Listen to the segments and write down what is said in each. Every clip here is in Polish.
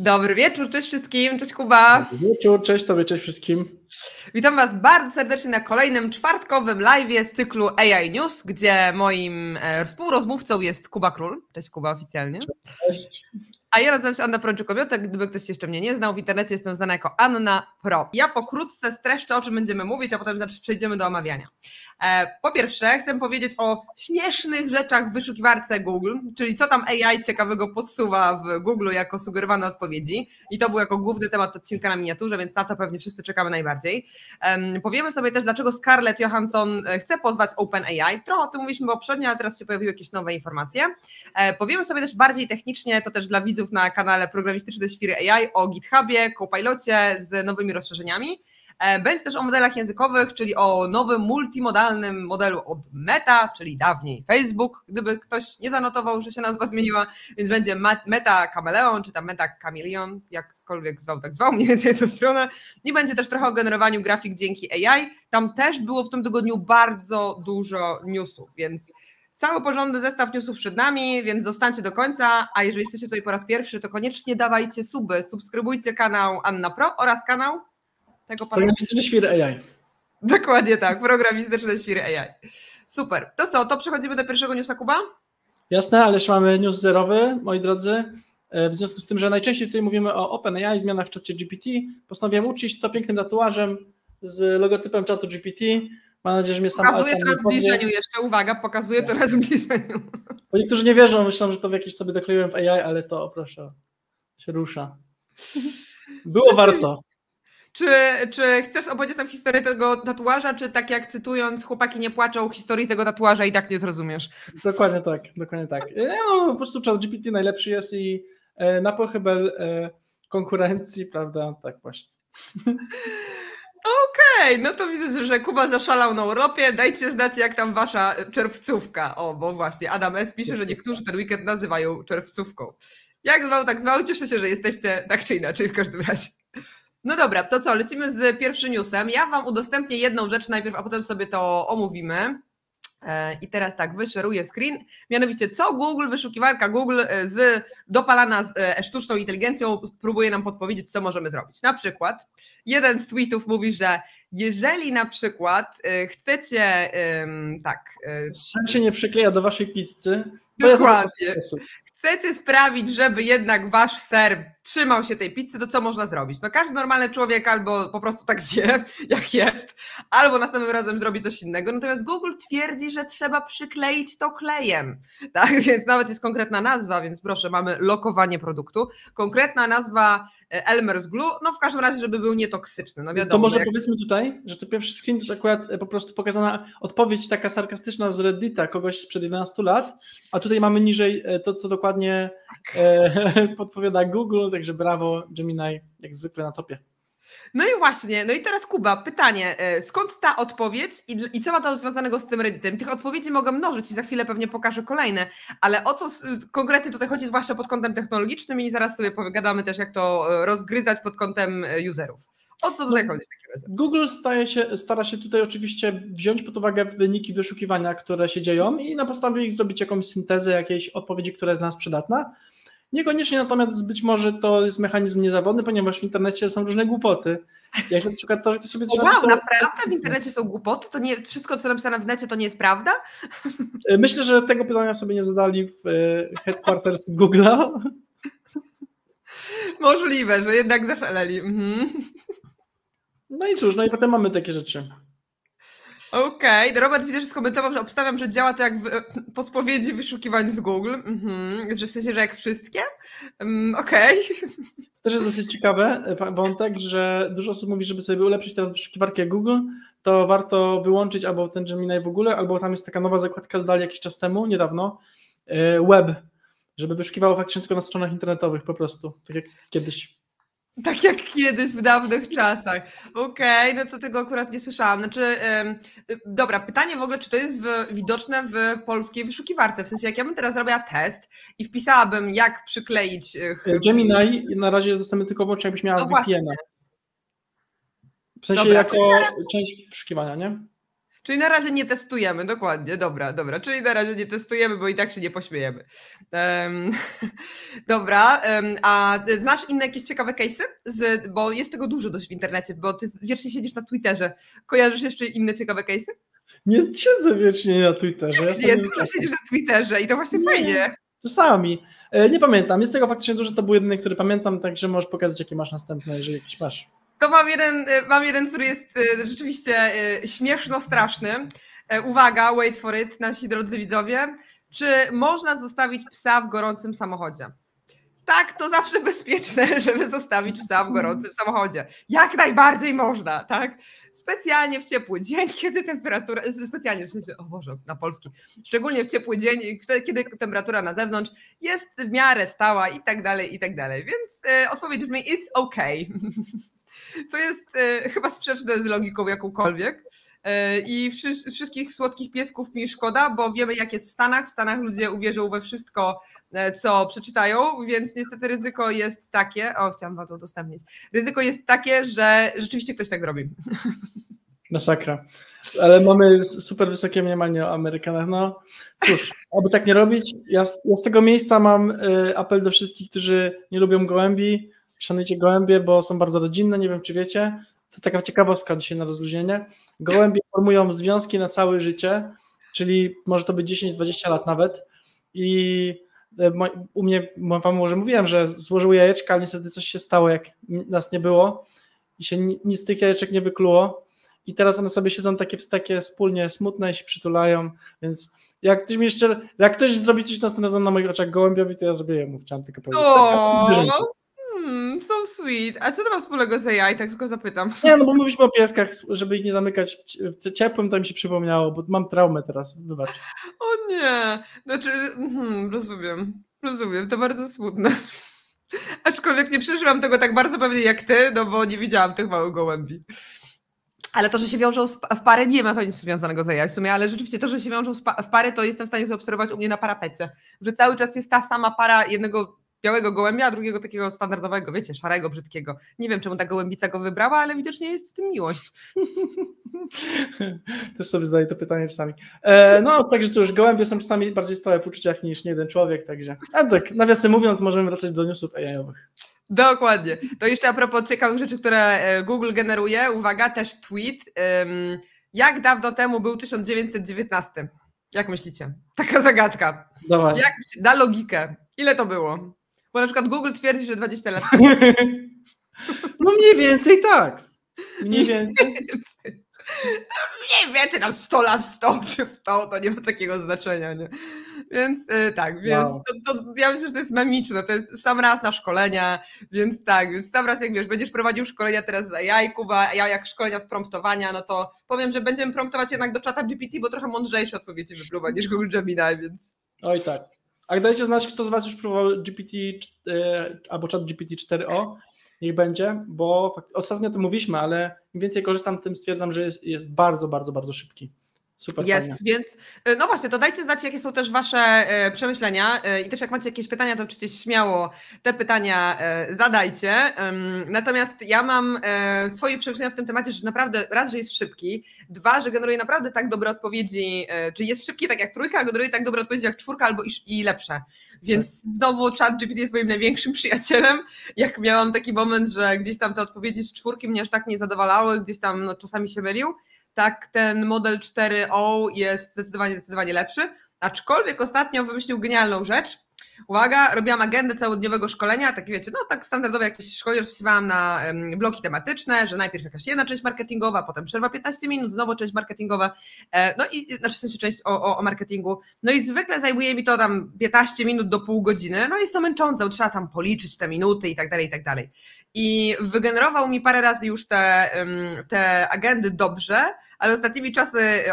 Dobry wieczór, cześć wszystkim, cześć Kuba. Dobry wieczór, cześć Tobie, cześć wszystkim. Witam Was bardzo serdecznie na kolejnym czwartkowym live'ie z cyklu AI News, gdzie moim współrozmówcą jest Kuba Król. Cześć Kuba oficjalnie. Cześć. A ja nazywam się Anna Prączyk-Komiotek, gdyby ktoś jeszcze mnie nie znał, w internecie jestem znana jako Anna Pro. Ja pokrótce streszczę, o czym będziemy mówić, a potem przejdziemy do omawiania. Po pierwsze, chcę powiedzieć o śmiesznych rzeczach w wyszukiwarce Google, czyli co tam AI ciekawego podsuwa w Google jako sugerowane odpowiedzi. I to był jako główny temat odcinka na miniaturze, więc na to pewnie wszyscy czekamy najbardziej. Powiemy sobie też, dlaczego Scarlett Johansson chce pozwać OpenAI. Trochę o tym mówiliśmy poprzednio, ale teraz się pojawiły jakieś nowe informacje. Powiemy sobie też bardziej technicznie, to też dla widzów na kanale Programistyczne Świry AI, o GitHubie, Copilocie z nowymi rozszerzeniami. Będzie też o modelach językowych, czyli o nowym multimodalnym modelu od Meta, czyli dawniej Facebook, gdyby ktoś nie zanotował, że się nazwa zmieniła, więc będzie Meta Chameleon, czy tam Meta Chameleon, jakkolwiek zwał, tak zwał, mniej więcej tę stronę. I będzie też trochę o generowaniu grafik dzięki AI. Tam też było w tym tygodniu bardzo dużo newsów, więc cały porządny zestaw newsów przed nami, więc zostańcie do końca, a jeżeli jesteście tutaj po raz pierwszy, to koniecznie dawajcie suby, subskrybujcie kanał Anna Pro oraz kanał tego pana. Programistyczne Świry AI. Dokładnie tak, Programistyczne Świry AI. Super, to co, to przechodzimy do pierwszego newsa, Kuba? Jasne, ale jeszcze mamy news zerowy, moi drodzy. W związku z tym, że najczęściej tutaj mówimy o OpenAI, zmianach w czacie GPT, postanowiłem uczcić to pięknym tatuażem z logotypem czatu GPT. Mam nadzieję, że mnie sam... Pokazuję to na zbliżeniu jeszcze, uwaga, pokazuję to na zbliżeniu. Bo niektórzy nie wierzą, myślą, że to jakieś sobie dokleiłem w AI, ale to, proszę, się rusza. Było warto. Czy chcesz opowiedzieć nam historię tego tatuaża, czy tak jak cytując, chłopaki nie płaczą, historii tego tatuaża i tak nie zrozumiesz? Dokładnie tak, dokładnie tak. No, po prostu ChatGPT najlepszy jest i na pochybel konkurencji, prawda, tak właśnie. Okej, no to widzę, że Kuba zaszalał na Europie. Dajcie znać, jak tam wasza czerwcówka. O, bo właśnie Adam S. pisze, że niektórzy ten weekend nazywają czerwcówką. Jak zwał, tak zwał. Cieszę się, że jesteście tak czy inaczej w każdym razie. No dobra, to co, lecimy z pierwszym newsem. Ja wam udostępnię jedną rzecz najpierw, a potem sobie to omówimy. I teraz tak, wyszeruję screen. Mianowicie, co Google, wyszukiwarka Google dopalana sztuczną inteligencją próbuje nam podpowiedzieć, co możemy zrobić. Na przykład, jeden z tweetów mówi, że jeżeli na przykład chcecie, Sen się nie przykleja do waszej pizzy. Dokładnie. Chcecie sprawić, żeby jednak wasz ser trzymał się tej pizzy, to co można zrobić? No każdy normalny człowiek albo po prostu tak zje, jak jest, albo następnym razem zrobi coś innego. Natomiast Google twierdzi, że trzeba przykleić to klejem. Tak, więc nawet jest konkretna nazwa, więc proszę, mamy lokowanie produktu. Konkretna nazwa Elmer's Glue, no w każdym razie, żeby był nietoksyczny. No wiadomo. To może powiedzmy tutaj, że to pierwszy screen to jest akurat po prostu pokazana odpowiedź taka sarkastyczna z Reddita kogoś sprzed 11 lat, a tutaj mamy niżej to, co dokładnie podpowiada Google, także brawo, Gemini, jak zwykle na topie. No i właśnie, no i teraz Kuba, pytanie, skąd ta odpowiedź i co ma to związanego z tym Redditem? Tych odpowiedzi mogę mnożyć i za chwilę pewnie pokażę kolejne, ale o co konkretnie tutaj chodzi, zwłaszcza pod kątem technologicznym i zaraz sobie pogadamy też, jak to rozgryzać pod kątem userów. O co tutaj chodzi w takim razie? Google stara się tutaj oczywiście wziąć pod uwagę wyniki wyszukiwania, które się dzieją i na podstawie ich zrobić jakąś syntezę jakiejś odpowiedzi, która jest dla nas przydatna. Niekoniecznie natomiast być może to jest mechanizm niezawodny, ponieważ w internecie są różne głupoty. Jak na przykład to, że ty sobie wow, naprawdę w internecie są głupoty? To nie wszystko, co napisane w necie, to nie jest prawda? Myślę, że tego pytania sobie nie zadali w headquarters Google'a. Możliwe, że jednak zaszaleli. Mhm. No i cóż, no i potem mamy takie rzeczy. Okej, Robert widzę, że skomentował, że obstawiam, że działa to jak podpowiedzi wyszukiwań z Google, że w sensie, że jak wszystkie. Okej. To też jest dosyć ciekawe wątek, że dużo osób mówi, żeby sobie ulepszyć teraz wyszukiwarkę Google, to warto wyłączyć albo ten Gemini w ogóle, albo tam jest taka nowa zakładka, dodali jakiś czas temu, niedawno, web, żeby wyszukiwało faktycznie tylko na stronach internetowych po prostu, tak jak kiedyś. Tak jak kiedyś w dawnych czasach. Okej, no to tego akurat nie słyszałam. Znaczy, dobra, pytanie w ogóle, czy to jest widoczne w polskiej wyszukiwarce? W sensie, jak ja bym teraz robiła test i wpisałabym, jak przykleić... Gemini na razie jest dostępny tylko wyłącznie, jakbyś miała VPN-a. W sensie dobra, jako część wyszukiwania, nie? Czyli na razie nie testujemy, dokładnie, dobra, czyli na razie nie testujemy, bo i tak się nie pośmiejemy. Dobra, a znasz inne jakieś ciekawe case'y? Bo jest tego dużo dość w internecie, bo ty wiecznie siedzisz na Twitterze. Kojarzysz jeszcze inne ciekawe case'y? Nie siedzę wiecznie na Twitterze. Nie, tylko siedzisz na Twitterze i to właśnie fajnie. Czasami. Nie pamiętam, jest tego faktycznie dużo, to był jedyny, który pamiętam, także możesz pokazać, jakie masz następne, jeżeli jakiś masz. To mam jeden, który jest rzeczywiście śmieszno straszny. Uwaga, wait for it, nasi drodzy widzowie. Czy można zostawić psa w gorącym samochodzie? Tak, to zawsze bezpieczne, żeby zostawić psa w gorącym samochodzie. Jak najbardziej można, tak? Specjalnie w ciepły dzień, kiedy temperatura, specjalnie, w sensie, o Boże, na polski, szczególnie w ciepły dzień, kiedy temperatura na zewnątrz jest w miarę stała i tak dalej, więc odpowiedź brzmi it's okay. To jest chyba sprzeczne z logiką jakąkolwiek i wszystkich słodkich piesków mi szkoda, bo wiemy jak jest w Stanach. W Stanach ludzie uwierzą we wszystko, co przeczytają, więc niestety ryzyko jest takie, chciałam wam to udostępnić, ryzyko jest takie, że rzeczywiście ktoś tak robi. Masakra. Ale mamy super wysokie mniemanie o Amerykanach. No cóż, aby tak nie robić, ja z tego miejsca mam apel do wszystkich, którzy nie lubią gołębi. Szanujcie gołębie, bo są bardzo rodzinne, nie wiem czy wiecie. To taka ciekawostka dzisiaj na rozluźnienie. Gołębie formują związki na całe życie, czyli może to być 10-20 lat nawet. I u mnie, wam może mówiłem, że złożyły jajeczka, ale niestety coś się stało, jak nas nie było i się nic z tych jajeczek nie wykluło. I teraz one sobie siedzą takie wspólnie smutne i się przytulają, więc jak ktoś zrobi coś następnym na moich oczach gołębiowi, to ja zrobię jemu, chciałam tylko powiedzieć. So sweet. A co to ma wspólnego z AI? Tak tylko zapytam. Nie, no bo mówiliśmy o pieskach, żeby ich nie zamykać w ciepłym, to mi się przypomniało, bo mam traumę teraz, wybacz. O nie, znaczy, rozumiem, to bardzo smutne. Aczkolwiek nie przeżyłam tego tak bardzo pewnie jak ty, no bo nie widziałam tych małych gołębi. Ale to, że się wiążą w pary, nie ma to nic związanego z AI w sumie, ale rzeczywiście to, że się wiążą w pary, to jestem w stanie zaobserwować u mnie na parapecie, że cały czas jest ta sama para jednego białego gołębia, a drugiego takiego standardowego, wiecie, szarego, brzydkiego. Nie wiem, czemu ta gołębica go wybrała, ale widocznie jest w tym miłość. Też sobie zadaję to pytanie czasami. No, także cóż, gołębie są czasami bardziej stałe w uczuciach niż nie jeden człowiek, także. A tak, nawiasem mówiąc, możemy wracać do newsów AI-owych. Dokładnie. To jeszcze a propos ciekawych rzeczy, które Google generuje, uwaga, też tweet. Jak dawno temu był 1919? Jak myślicie? Taka zagadka. Dawaj. Jak da logikę? Ile to było? Bo na przykład Google twierdzi, że 20 lat. No mniej więcej tak. Mniej więcej. Mniej więcej tam 100 lat w to czy w to nie ma takiego znaczenia, nie? Więc tak, więc wow. to ja myślę, że to jest memiczne, to jest w sam raz na szkolenia, więc tak, więc w sam raz jak wiesz, będziesz prowadził szkolenia teraz z AI, Kuba, ja jak szkolenia z promptowania, no to powiem, że będziemy promptować jednak do czata GPT, bo trochę mądrzejsze odpowiedzi wypluwa niż Google Gemini, więc... Oj tak. A dajcie znać, kto z was już próbował GPT albo czat GPT 4o, niech będzie, bo ostatnio to mówiliśmy, ale im więcej korzystam, tym stwierdzam, że jest bardzo, bardzo, bardzo szybki. Super jest, fajnie. Więc no właśnie, to dajcie znać, jakie są też wasze przemyślenia i też jak macie jakieś pytania, to oczywiście śmiało te pytania zadajcie. Natomiast ja mam swoje przemyślenia w tym temacie, że naprawdę raz, że jest szybki, dwa, że generuje naprawdę tak dobre odpowiedzi, czyli jest szybki tak jak trójka, a generuje tak dobre odpowiedzi jak czwórka albo i lepsze. Więc znowu ChatGPT jest moim największym przyjacielem. Jak miałam taki moment, że gdzieś tam te odpowiedzi z czwórki mnie aż tak nie zadowalały, gdzieś tam no, czasami się mylił. Tak, ten model 4o jest zdecydowanie lepszy, aczkolwiek ostatnio wymyślił genialną rzecz. Uwaga, robiłam agendę całodniowego szkolenia, tak wiecie, no tak standardowe jakieś szkolenie rozpisywałam na bloki tematyczne, że najpierw jakaś jedna część marketingowa, potem przerwa 15 minut, znowu część marketingowa, no i znaczy w sensie część o marketingu, no i zwykle zajmuje mi to tam 15 minut do pół godziny, no jest to męczące, bo trzeba tam policzyć te minuty i tak dalej. I wygenerował mi parę razy już te agendy dobrze, ale ostatnimi czasy,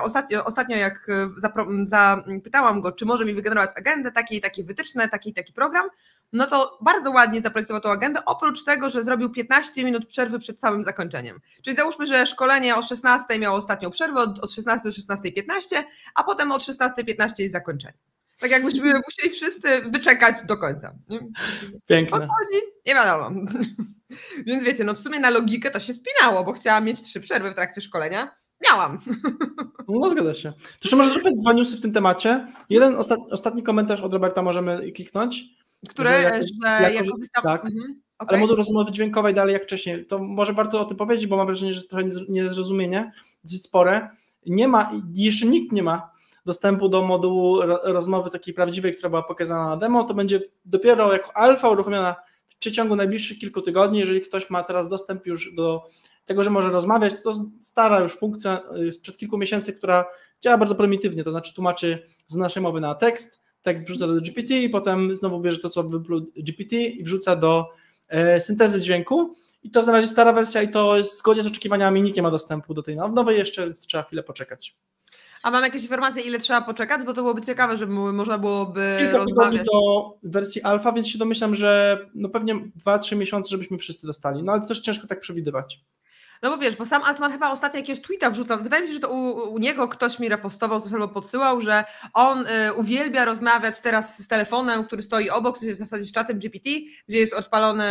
ostatnio jak zapytałam go, czy może mi wygenerować agendę, takie wytyczne, taki program, no to bardzo ładnie zaprojektował tą agendę, oprócz tego, że zrobił 15 minut przerwy przed całym zakończeniem. Czyli załóżmy, że szkolenie o 16 miało ostatnią przerwę, od 16 do 16:15, a potem od 16:15 jest zakończenie. Tak jakbyśmy musieli wszyscy wyczekać do końca. Piękne. O co chodzi? Nie wiadomo. Więc wiecie, no w sumie na logikę to się spinało, bo chciałam mieć 3 przerwy w trakcie szkolenia. Miałam. No zgadza się. To jeszcze może zróbmy 2 newsy w tym temacie. Jeden ostatni komentarz od Roberta możemy kliknąć. Które, że ja korzystam... Tak, Okay. ale moduł rozmowy dźwiękowej dalej jak wcześniej. To może warto o tym powiedzieć, bo mam wrażenie, że jest trochę niezrozumienie, dosyć spore. Nie ma, jeszcze nikt nie ma dostępu do modułu rozmowy takiej prawdziwej, która była pokazana na demo. To będzie dopiero jako alfa uruchomiona w przeciągu najbliższych kilku tygodni. Jeżeli ktoś ma teraz dostęp już do tego, że może rozmawiać, to stara już funkcja sprzed kilku miesięcy, która działa bardzo prymitywnie, to znaczy tłumaczy z naszej mowy na tekst wrzuca do GPT i potem znowu bierze to, co wypluł GPT i wrzuca do syntezy dźwięku. I to na razie stara wersja i to jest zgodnie z oczekiwaniami, nikt nie ma dostępu do tej nowej jeszcze, więc trzeba chwilę poczekać. A mam jakieś informacje, ile trzeba poczekać? Bo to byłoby ciekawe, żeby można byłoby kilka rozmawiać. do wersji alfa, więc się domyślam, że no pewnie 2-3 miesiące, żebyśmy wszyscy dostali. No ale to też ciężko tak przewidywać. No bo wiesz, bo sam Altman chyba ostatnio jakiegoś tweeta wrzucał, wydaje mi się, że to u niego ktoś mi repostował, coś albo podsyłał, że on uwielbia rozmawiać teraz z telefonem, który stoi obok, w zasadzie z czatem GPT, gdzie jest odpalony,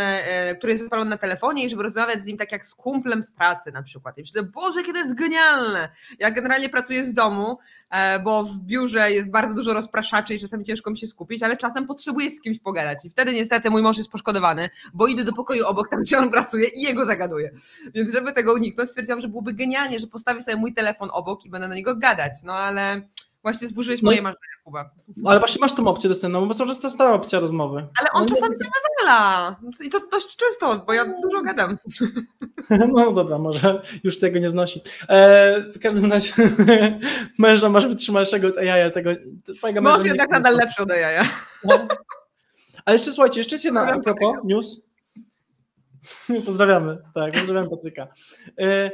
który jest odpalony na telefonie i żeby rozmawiać z nim tak jak z kumplem z pracy na przykład. I myślę, Boże, jakie to jest genialne! Ja generalnie pracuję z domu, bo w biurze jest bardzo dużo rozpraszaczy i czasami ciężko mi się skupić, ale czasem potrzebuję z kimś pogadać i wtedy niestety mój mąż jest poszkodowany, bo idę do pokoju obok, tam gdzie on pracuje i jego zagaduję. Więc żeby tego uniknąć, stwierdziłam, że byłoby genialnie, że postawię sobie mój telefon obok i będę na niego gadać, no ale właśnie zburzyłeś moje marzenia, Kuba. Ale właśnie masz tą opcję dostępną, bo to jest ta stara opcja rozmowy. Ale on czasami się wywala i to dość często, bo ja dużo gadam. No dobra, może już tego nie znosi. W każdym razie męża masz wytrzymalszego od AI, tego twojego męża. Może jednak nadal lepszy od AI. Ale jeszcze słuchajcie, jeszcze jest jedna a propos news. Pozdrawiamy, tak, pozdrawiam Patryka.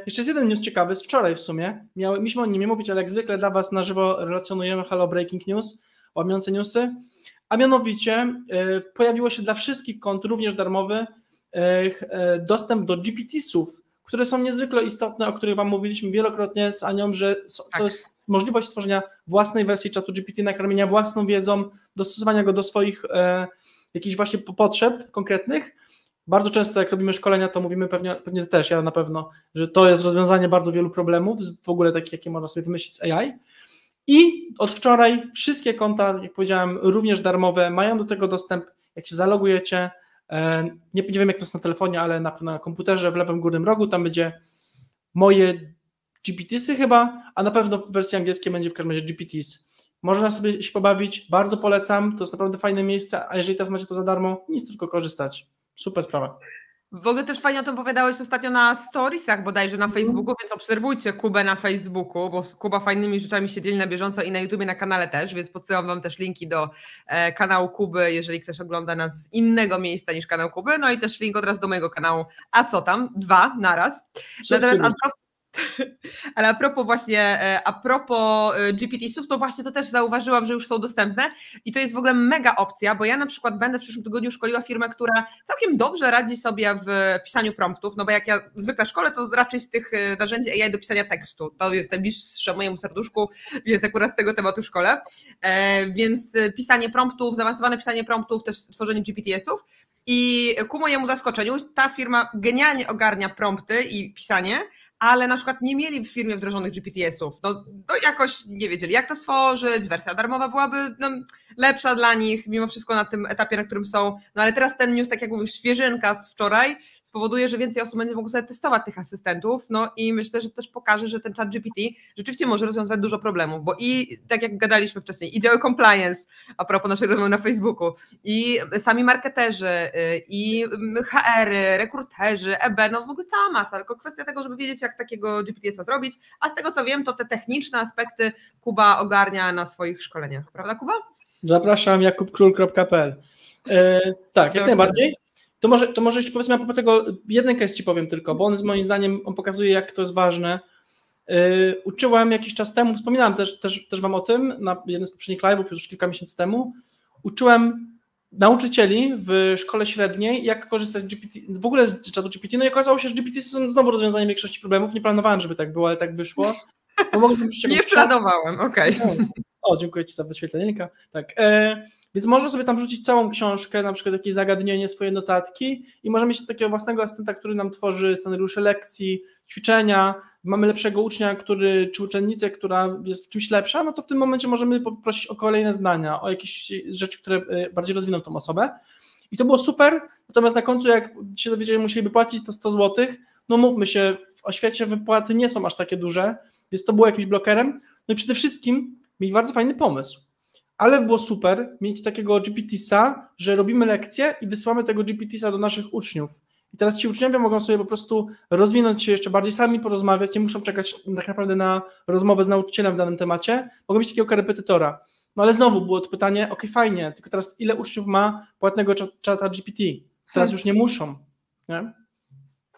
Jeszcze jest jeden news ciekawy, z wczoraj w sumie. Mieliśmy o nim nie mówić, ale jak zwykle dla Was na żywo relacjonujemy Hello Breaking News, łamiące newsy. A mianowicie pojawiło się dla wszystkich kont, również darmowy, dostęp do GPT-sów, które są niezwykle istotne, o których Wam mówiliśmy wielokrotnie z Anią, że to jest możliwość stworzenia własnej wersji czatu GPT, nakarmienia własną wiedzą, dostosowania go do swoich jakichś właśnie potrzeb konkretnych. Bardzo często jak robimy szkolenia, to mówimy pewnie też, ja na pewno, że to jest rozwiązanie bardzo wielu problemów, w ogóle takich, jakie można sobie wymyślić z AI. I od wczoraj wszystkie konta, jak powiedziałem, również darmowe, mają do tego dostęp, jak się zalogujecie. Nie wiem, jak to jest na telefonie, ale na komputerze w lewym górnym rogu, tam będzie moje GPT-sy chyba, a na pewno w wersji angielskiej będzie w każdym razie GPTs. Można sobie się pobawić, bardzo polecam, to jest naprawdę fajne miejsce, a jeżeli teraz macie to za darmo, nic tylko korzystać. Super sprawa. W ogóle też fajnie o tym opowiadałeś ostatnio na storiesach bodajże na Facebooku, więc obserwujcie Kubę na Facebooku, bo Kuba fajnymi rzeczami się dzieli na bieżąco i na YouTubie, na kanale też, więc podsyłam Wam też linki do kanału Kuby, jeżeli ktoś ogląda nas z innego miejsca niż kanał Kuby, no i też link od razu do mojego kanału, a co tam? 2 naraz. Natomiast ale a propos GPT-sów, to właśnie to też zauważyłam, że już są dostępne i to jest w ogóle mega opcja, bo ja na przykład będę w przyszłym tygodniu szkoliła firmę, która całkiem dobrze radzi sobie w pisaniu promptów, no bo jak ja zwykle szkolę, to raczej z tych narzędzi AI do pisania tekstu, to jest najbliższe mojemu serduszku, więc akurat z tego tematu szkolę, więc pisanie promptów, zaawansowane pisanie promptów, też tworzenie GPT-sów. I ku mojemu zaskoczeniu ta firma genialnie ogarnia prompty i pisanie, ale na przykład nie mieli w firmie wdrożonych GPT-sów. No jakoś nie wiedzieli, jak to stworzyć, wersja darmowa byłaby lepsza dla nich, mimo wszystko na tym etapie, na którym są. No ale teraz ten news, tak jak mówisz, świeżynka z wczoraj, spowoduje, że więcej osób będzie mogło sobie testować tych asystentów, no i myślę, że też pokaże, że ten chat GPT rzeczywiście może rozwiązywać dużo problemów, bo i tak jak gadaliśmy wcześniej, i działy compliance, a propos naszej rozmowy na Facebooku, i sami marketerzy, i HR-y, rekruterzy, EB, no w ogóle cała masa, tylko kwestia tego, żeby wiedzieć, jak takiego GPT-a zrobić, a z tego co wiem, to te techniczne aspekty Kuba ogarnia na swoich szkoleniach, prawda Kuba? Zapraszam, jakubkról.pl. Tak, jak najbardziej. To może jeszcze powiedzmy, a propos tego, jeden case Ci powiem tylko, bo on moim zdaniem, on pokazuje, jak to jest ważne. Uczyłem jakiś czas temu, wspominałem też Wam o tym, na jednym z poprzednich live'ów już kilka miesięcy temu, uczyłem nauczycieli w szkole średniej, jak korzystać z GPT, w ogóle z czatu GPT, no i okazało się, że GPT są znowu rozwiązaniem większości problemów, nie planowałem, żeby tak było, ale tak wyszło. Nie planowałem, okej. O, dziękuję Ci za wyświetlenie linka. Tak. Więc można sobie tam wrzucić całą książkę, na przykład jakieś zagadnienie, swoje notatki i możemy mieć takiego własnego asystenta, który nam tworzy scenariusze lekcji, ćwiczenia, mamy lepszego ucznia, czy uczennicę, która jest w czymś lepsza, no to w tym momencie możemy poprosić o kolejne zdania, o jakieś rzeczy, które bardziej rozwiną tą osobę. I to było super, natomiast na końcu jak się dowiedzieli, musieliby płacić to 100 zł, no mówmy się, w oświecie wypłaty nie są aż takie duże, więc to było jakimś blokerem. No i przede wszystkim mieli bardzo fajny pomysł, ale było super mieć takiego GPT-sa, że robimy lekcje i wysyłamy tego GPT-sa do naszych uczniów. I teraz ci uczniowie mogą sobie po prostu rozwinąć się jeszcze bardziej, sami porozmawiać, nie muszą czekać tak naprawdę na rozmowę z nauczycielem w danym temacie, mogą mieć takiego korepetytora. No ale znowu było to pytanie, fajnie, tylko teraz ile uczniów ma płatnego czata GPT? Teraz już nie muszą, nie?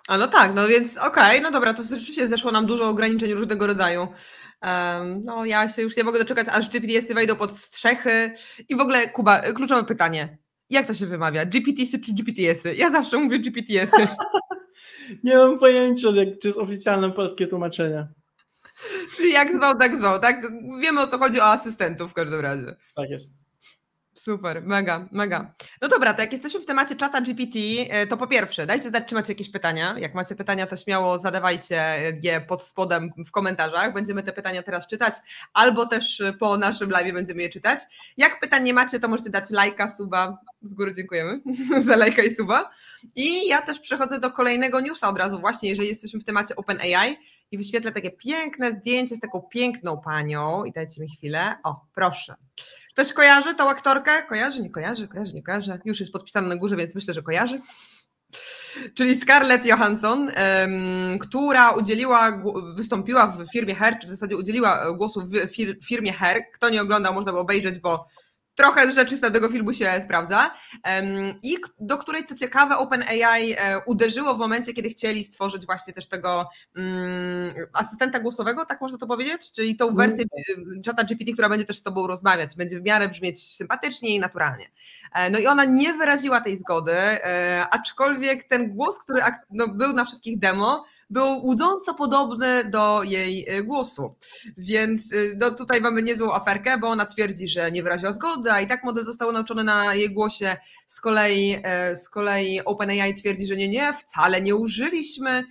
A no tak, no więc no dobra, to rzeczywiście zeszło nam dużo ograniczeń różnego rodzaju. No ja się już nie mogę doczekać, aż GPT-sy wejdą pod strzechy. I w ogóle, Kuba, kluczowe pytanie. Jak to się wymawia? GPT-sy czy GPT-sy? Ja zawsze mówię GPT-sy. Nie mam pojęcia, czy jest oficjalne polskie tłumaczenie. Jak zwał, tak zwał, tak? Wiemy, o co chodzi, o asystentów w każdym razie. Tak jest. Super, mega, mega. No dobra, to jak jesteśmy w temacie czata GPT, to po pierwsze, dajcie znać, czy macie jakieś pytania. Jak macie pytania, to śmiało zadawajcie je pod spodem w komentarzach. Będziemy te pytania teraz czytać, albo też po naszym live będziemy je czytać. Jak pytań nie macie, to możecie dać lajka, suba. Z góry dziękujemy za lajka i suba. I ja też przechodzę do kolejnego newsa od razu, właśnie jeżeli jesteśmy w temacie OpenAI i wyświetlę takie piękne zdjęcie z taką piękną panią. I dajcie mi chwilę. O, proszę. Ktoś kojarzy tą aktorkę? Kojarzy, nie kojarzy, kojarzy, nie kojarzy. Już jest podpisane na górze, więc myślę, że kojarzy. Czyli Scarlett Johansson, która wystąpiła w firmie Her, czy w zasadzie udzieliła głosu w firmie Her. Kto nie oglądał, można by obejrzeć, bo trochę rzeczy z tego filmu się sprawdza. I do której, co ciekawe, OpenAI uderzyło w momencie, kiedy chcieli stworzyć właśnie też tego asystenta głosowego, tak można to powiedzieć? Czyli tą wersję czata GPT, która będzie też z tobą rozmawiać, będzie w miarę brzmieć sympatycznie i naturalnie. No i ona nie wyraziła tej zgody, aczkolwiek ten głos, który był na wszystkich demo, był łudząco podobny do jej głosu. Więc tutaj mamy niezłą aferkę, bo ona twierdzi, że nie wyraziła zgody, a i tak model został nauczony na jej głosie. Z kolei OpenAI twierdzi, że nie, wcale nie użyliśmy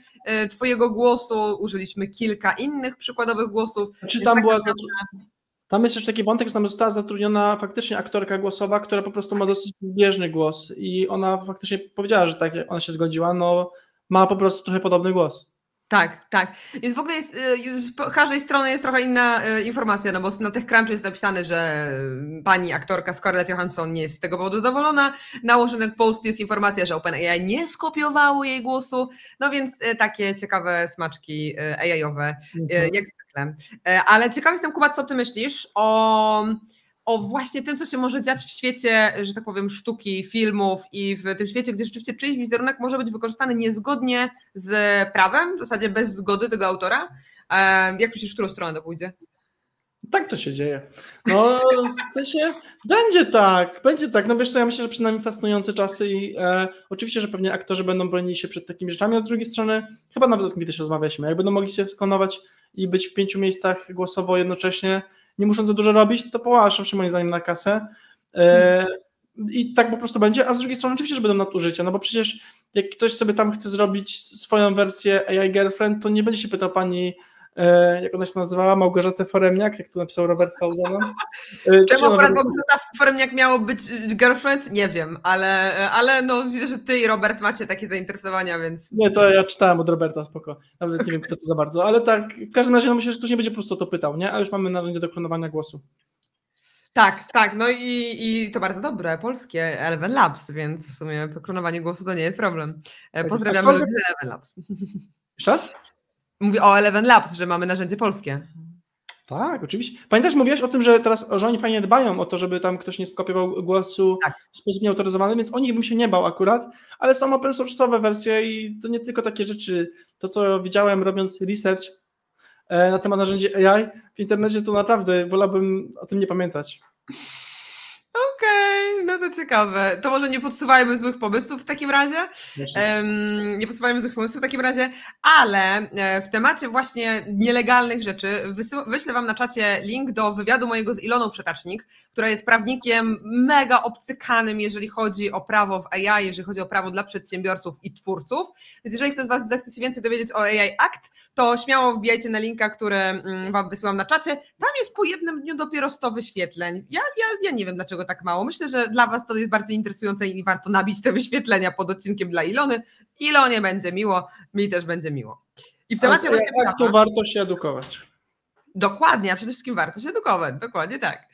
twojego głosu, użyliśmy kilka innych przykładowych głosów. Czy tam jest jeszcze taki wątek, że tam została zatrudniona faktycznie aktorka głosowa, która po prostu ma dosyć bieżny głos i ona faktycznie powiedziała, że tak, ona się zgodziła, no ma po prostu trochę podobny głos. Tak, tak. Więc w ogóle z każdej strony jest trochę inna informacja, no bo na TechCrunchu jest napisane, że pani aktorka Scarlett Johansson nie jest z tego powodu zadowolona. Na Washington Post jest informacja, że OpenAI nie skopiowało jej głosu, no więc takie ciekawe smaczki AI-owe, jak zwykle. Ale ciekaw jestem, Kuba, co ty myślisz o właśnie tym, co się może dziać w świecie, że tak powiem, sztuki, filmów i w tym świecie, gdzie rzeczywiście czyjś wizerunek może być wykorzystany niezgodnie z prawem, w zasadzie bez zgody tego autora. Jak myślisz, w którą stronę to pójdzie? Tak to się dzieje. No w sensie będzie tak. No wiesz co, ja myślę, że przed nami fascynujące czasy i oczywiście, że pewnie aktorzy będą bronili się przed takimi rzeczami, a z drugiej strony chyba nawet o tym kiedyś rozmawialiśmy. Jak będą mogli się sklonować i być w 5 miejscach głosowo jednocześnie, nie musząc za dużo robić, to połaszczą się moim zdaniem na kasę i tak po prostu będzie, a z drugiej strony oczywiście, że będą nadużycia, no bo przecież jak ktoś sobie tam chce zrobić swoją wersję AI Girlfriend, to nie będzie się pytał pani, jak ona się nazywała, Małgorzata Foremniak, jak to napisał Robert Hausen. Czemu akurat Małgorzata Foremniak miało być girlfriend? Nie wiem, ale no widzę, że ty i Robert macie takie zainteresowania, więc... Nie, to ja czytałem od Roberta, spoko. Nawet nie wiem, kto to za bardzo, ale tak, w każdym razie no myślę, że tu nie będzie po prostu o to pytał, nie? A już mamy narzędzie do klonowania głosu. Tak, no i to bardzo dobre, polskie, Eleven Labs, więc w sumie klonowanie głosu to nie jest problem. Pozdrawiamy ludzi z Eleven Labs. Jeszcze raz? Mówię o Eleven Labs, że mamy narzędzie polskie. Tak, oczywiście. Pamiętasz, mówiłaś o tym, że teraz że oni fajnie dbają o to, żeby tam ktoś nie skopiował głosu w sposób nieautoryzowany, więc o nich bym się nie bał akurat, ale są open source'owe wersje i to nie tylko takie rzeczy. To, co widziałem robiąc research na temat narzędzi AI w internecie, to naprawdę wolałbym o tym nie pamiętać. Okej, no to ciekawe. To może nie podsuwajmy złych pomysłów w takim razie. Nie podsuwajmy złych pomysłów w takim razie, ale w temacie właśnie nielegalnych rzeczy wyślę wam na czacie link do wywiadu mojego z Iloną Przetacznik, która jest prawnikiem mega obcykanym, jeżeli chodzi o prawo w AI, jeżeli chodzi o prawo dla przedsiębiorców i twórców. Więc jeżeli ktoś z was zechce się więcej dowiedzieć o AI Act, to śmiało wbijajcie na linka, który wam wysyłam na czacie. Tam jest po jednym dniu dopiero 100 wyświetleń. Ja nie wiem, dlaczego tak mało. Myślę, że dla was to jest bardziej interesujące i warto nabić te wyświetlenia pod odcinkiem dla Ilony. Ilonie będzie miło, mi też będzie miło. I w temacie właśnie prawa warto się edukować. Dokładnie, a przede wszystkim warto się edukować, dokładnie tak.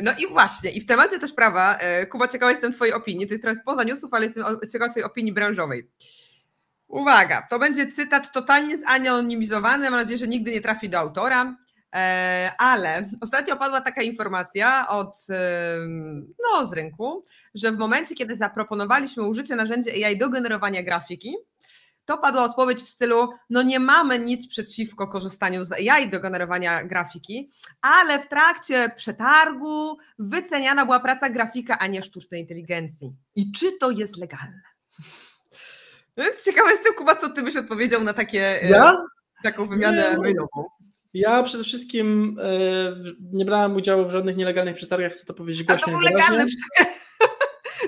No i właśnie, i w temacie też prawa, Kuba, ciekawa jestem twojej opinii, to jest trochę spoza newsów, ale jestem ciekawa twojej opinii branżowej. Uwaga, to będzie cytat totalnie zanonimizowany, mam nadzieję, że nigdy nie trafi do autora, ale ostatnio padła taka informacja z rynku, że w momencie, kiedy zaproponowaliśmy użycie narzędzi AI do generowania grafiki, to padła odpowiedź w stylu, no nie mamy nic przeciwko korzystaniu z AI do generowania grafiki, ale w trakcie przetargu wyceniana była praca grafika, a nie sztucznej inteligencji. I czy to jest legalne? Więc ciekawa jestem, Kuba, co ty byś odpowiedział na taką wymianę mailową. Ja przede wszystkim nie brałem udziału w żadnych nielegalnych przetargach, chcę to powiedzieć głośno. To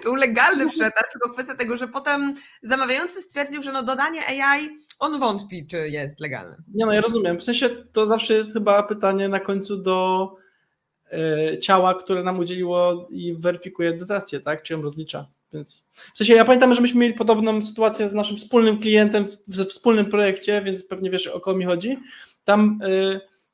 był legalny przetarg, tylko kwestia tego, że potem zamawiający stwierdził, że dodanie AI, on wątpi, czy jest legalne. Nie, ja rozumiem. W sensie to zawsze jest chyba pytanie na końcu do ciała, które nam udzieliło i weryfikuje dotację, tak? Czy ją rozlicza. Więc w sensie ja pamiętam, że myśmy mieli podobną sytuację z naszym wspólnym klientem we wspólnym projekcie, więc pewnie wiesz, o kogo mi chodzi. Tam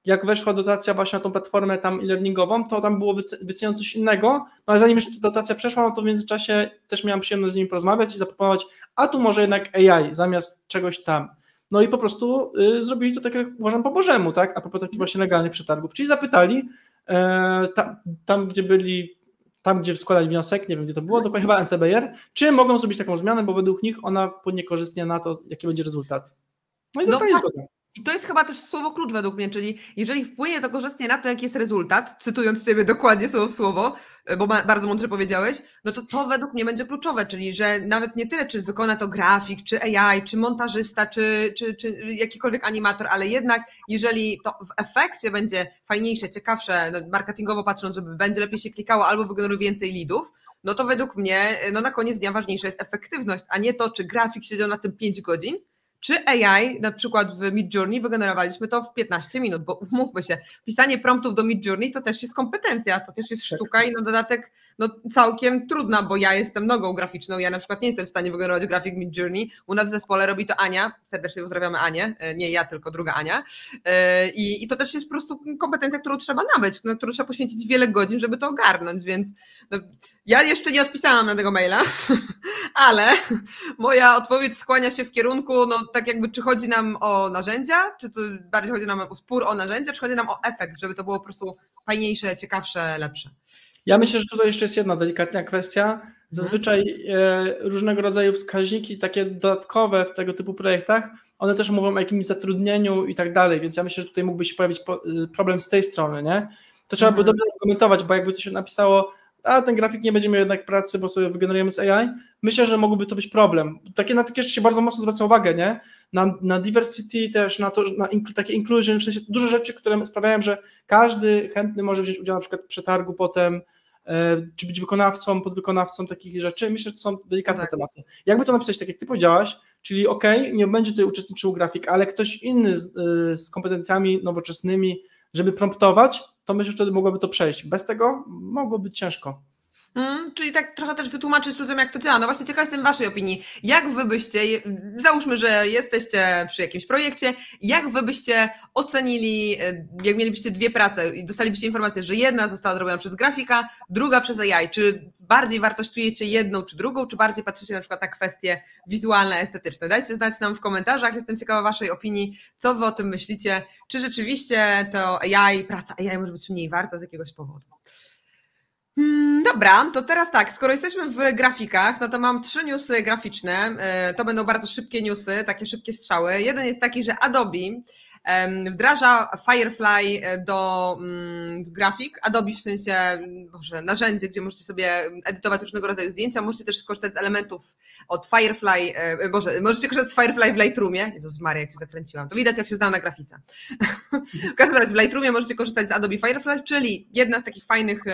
jak weszła dotacja właśnie na tą platformę tam e-learningową, to tam było wycenione coś innego, no ale zanim jeszcze ta dotacja przeszła, no to w międzyczasie też miałem przyjemność z nimi porozmawiać i zaproponować, a tu może jednak AI zamiast czegoś tam. No i po prostu zrobili to tak, jak uważam, po Bożemu, tak? A propos takich właśnie legalnych przetargów. Czyli zapytali tam, gdzie składali wniosek, nie wiem, gdzie to było, dokładnie chyba NCBR, czy mogą zrobić taką zmianę, bo według nich ona wpłynie korzystnie na to, jaki będzie rezultat. No i dostali zgodę. I to jest chyba też słowo klucz według mnie, czyli jeżeli wpłynie to korzystnie na to, jaki jest rezultat, cytując Ciebie dokładnie słowo w słowo, bo bardzo mądrze powiedziałeś, no to według mnie będzie kluczowe, czyli że nawet nie tyle, czy wykona to grafik, czy AI, czy montażysta, czy jakikolwiek animator, ale jednak jeżeli to w efekcie będzie fajniejsze, ciekawsze, marketingowo patrząc, żeby będzie lepiej się klikało albo wygeneruje więcej leadów, no to według mnie na koniec dnia ważniejsza jest efektywność, a nie to, czy grafik siedział na tym 5 godzin, czy AI, na przykład w Midjourney wygenerowaliśmy to w 15 minut, bo mówmy się, pisanie promptów do Midjourney to też jest kompetencja, to też jest sztuka i na dodatek całkiem trudna, bo ja jestem nogą graficzną, ja na przykład nie jestem w stanie wygenerować grafik Midjourney, u nas w zespole robi to Ania, serdecznie pozdrawiamy Anię, nie ja, tylko druga Ania i to też jest po prostu kompetencja, którą trzeba nabyć, na którą trzeba poświęcić wiele godzin, żeby to ogarnąć, więc ja jeszcze nie odpisałam na tego maila, ale moja odpowiedź skłania się w kierunku, tak jakby czy chodzi nam o narzędzia, czy to bardziej chodzi nam o spór o narzędzia, czy chodzi nam o efekt, żeby to było po prostu fajniejsze, ciekawsze, lepsze. Ja myślę, że tutaj jeszcze jest jedna delikatna kwestia. Zazwyczaj różnego rodzaju wskaźniki takie dodatkowe w tego typu projektach, one też mówią o jakimś zatrudnieniu i tak dalej, więc ja myślę, że tutaj mógłby się pojawić problem z tej strony, nie? To trzeba by dobrze komentować, bo jakby to się napisało, a ten grafik nie będzie miał jednak pracy, bo sobie wygenerujemy z AI, myślę, że mógłby to być problem. Na takie rzeczy się bardzo mocno zwraca uwagę, nie? Na diversity też, na takie inclusion, w sensie dużo rzeczy, które sprawiają, że każdy chętny może wziąć udział na przykład w przetargu potem, czy być wykonawcą, podwykonawcą takich rzeczy. Myślę, że to są delikatne tematy. Jakby to napisać, tak jak ty powiedziałaś, czyli nie będzie tutaj uczestniczył grafik, ale ktoś inny z kompetencjami nowoczesnymi, żeby promptować, to myślę, że wtedy mogłoby to przejść. Bez tego mogło być ciężko. Czyli tak trochę też wytłumaczyć ludziom, jak to działa. No właśnie ciekawa jestem waszej opinii. Jak wy byście, załóżmy, że jesteście przy jakimś projekcie, jak wy byście ocenili, jak mielibyście dwie prace i dostalibyście informację, że jedna została zrobiona przez grafika, druga przez AI, czy bardziej wartościujecie jedną czy drugą, czy bardziej patrzycie na przykład na kwestie wizualne, estetyczne? Dajcie znać nam w komentarzach, jestem ciekawa waszej opinii, co wy o tym myślicie, czy rzeczywiście to praca AI może być mniej warta z jakiegoś powodu. Dobra, to teraz tak, skoro jesteśmy w grafikach, no to mam 3 newsy graficzne, to będą bardzo szybkie newsy, takie szybkie strzały. Jeden jest taki, że Adobe wdraża Firefly do grafik, Adobe w sensie, narzędzie, gdzie możecie sobie edytować różnego rodzaju zdjęcia, możecie też skorzystać z elementów od Firefly, możecie korzystać z Firefly w Lightroomie, Jezus Maria, jak się zakręciłam, to widać jak się znam na grafice. W każdym razie w Lightroomie możecie korzystać z Adobe Firefly, czyli jedna z takich fajnych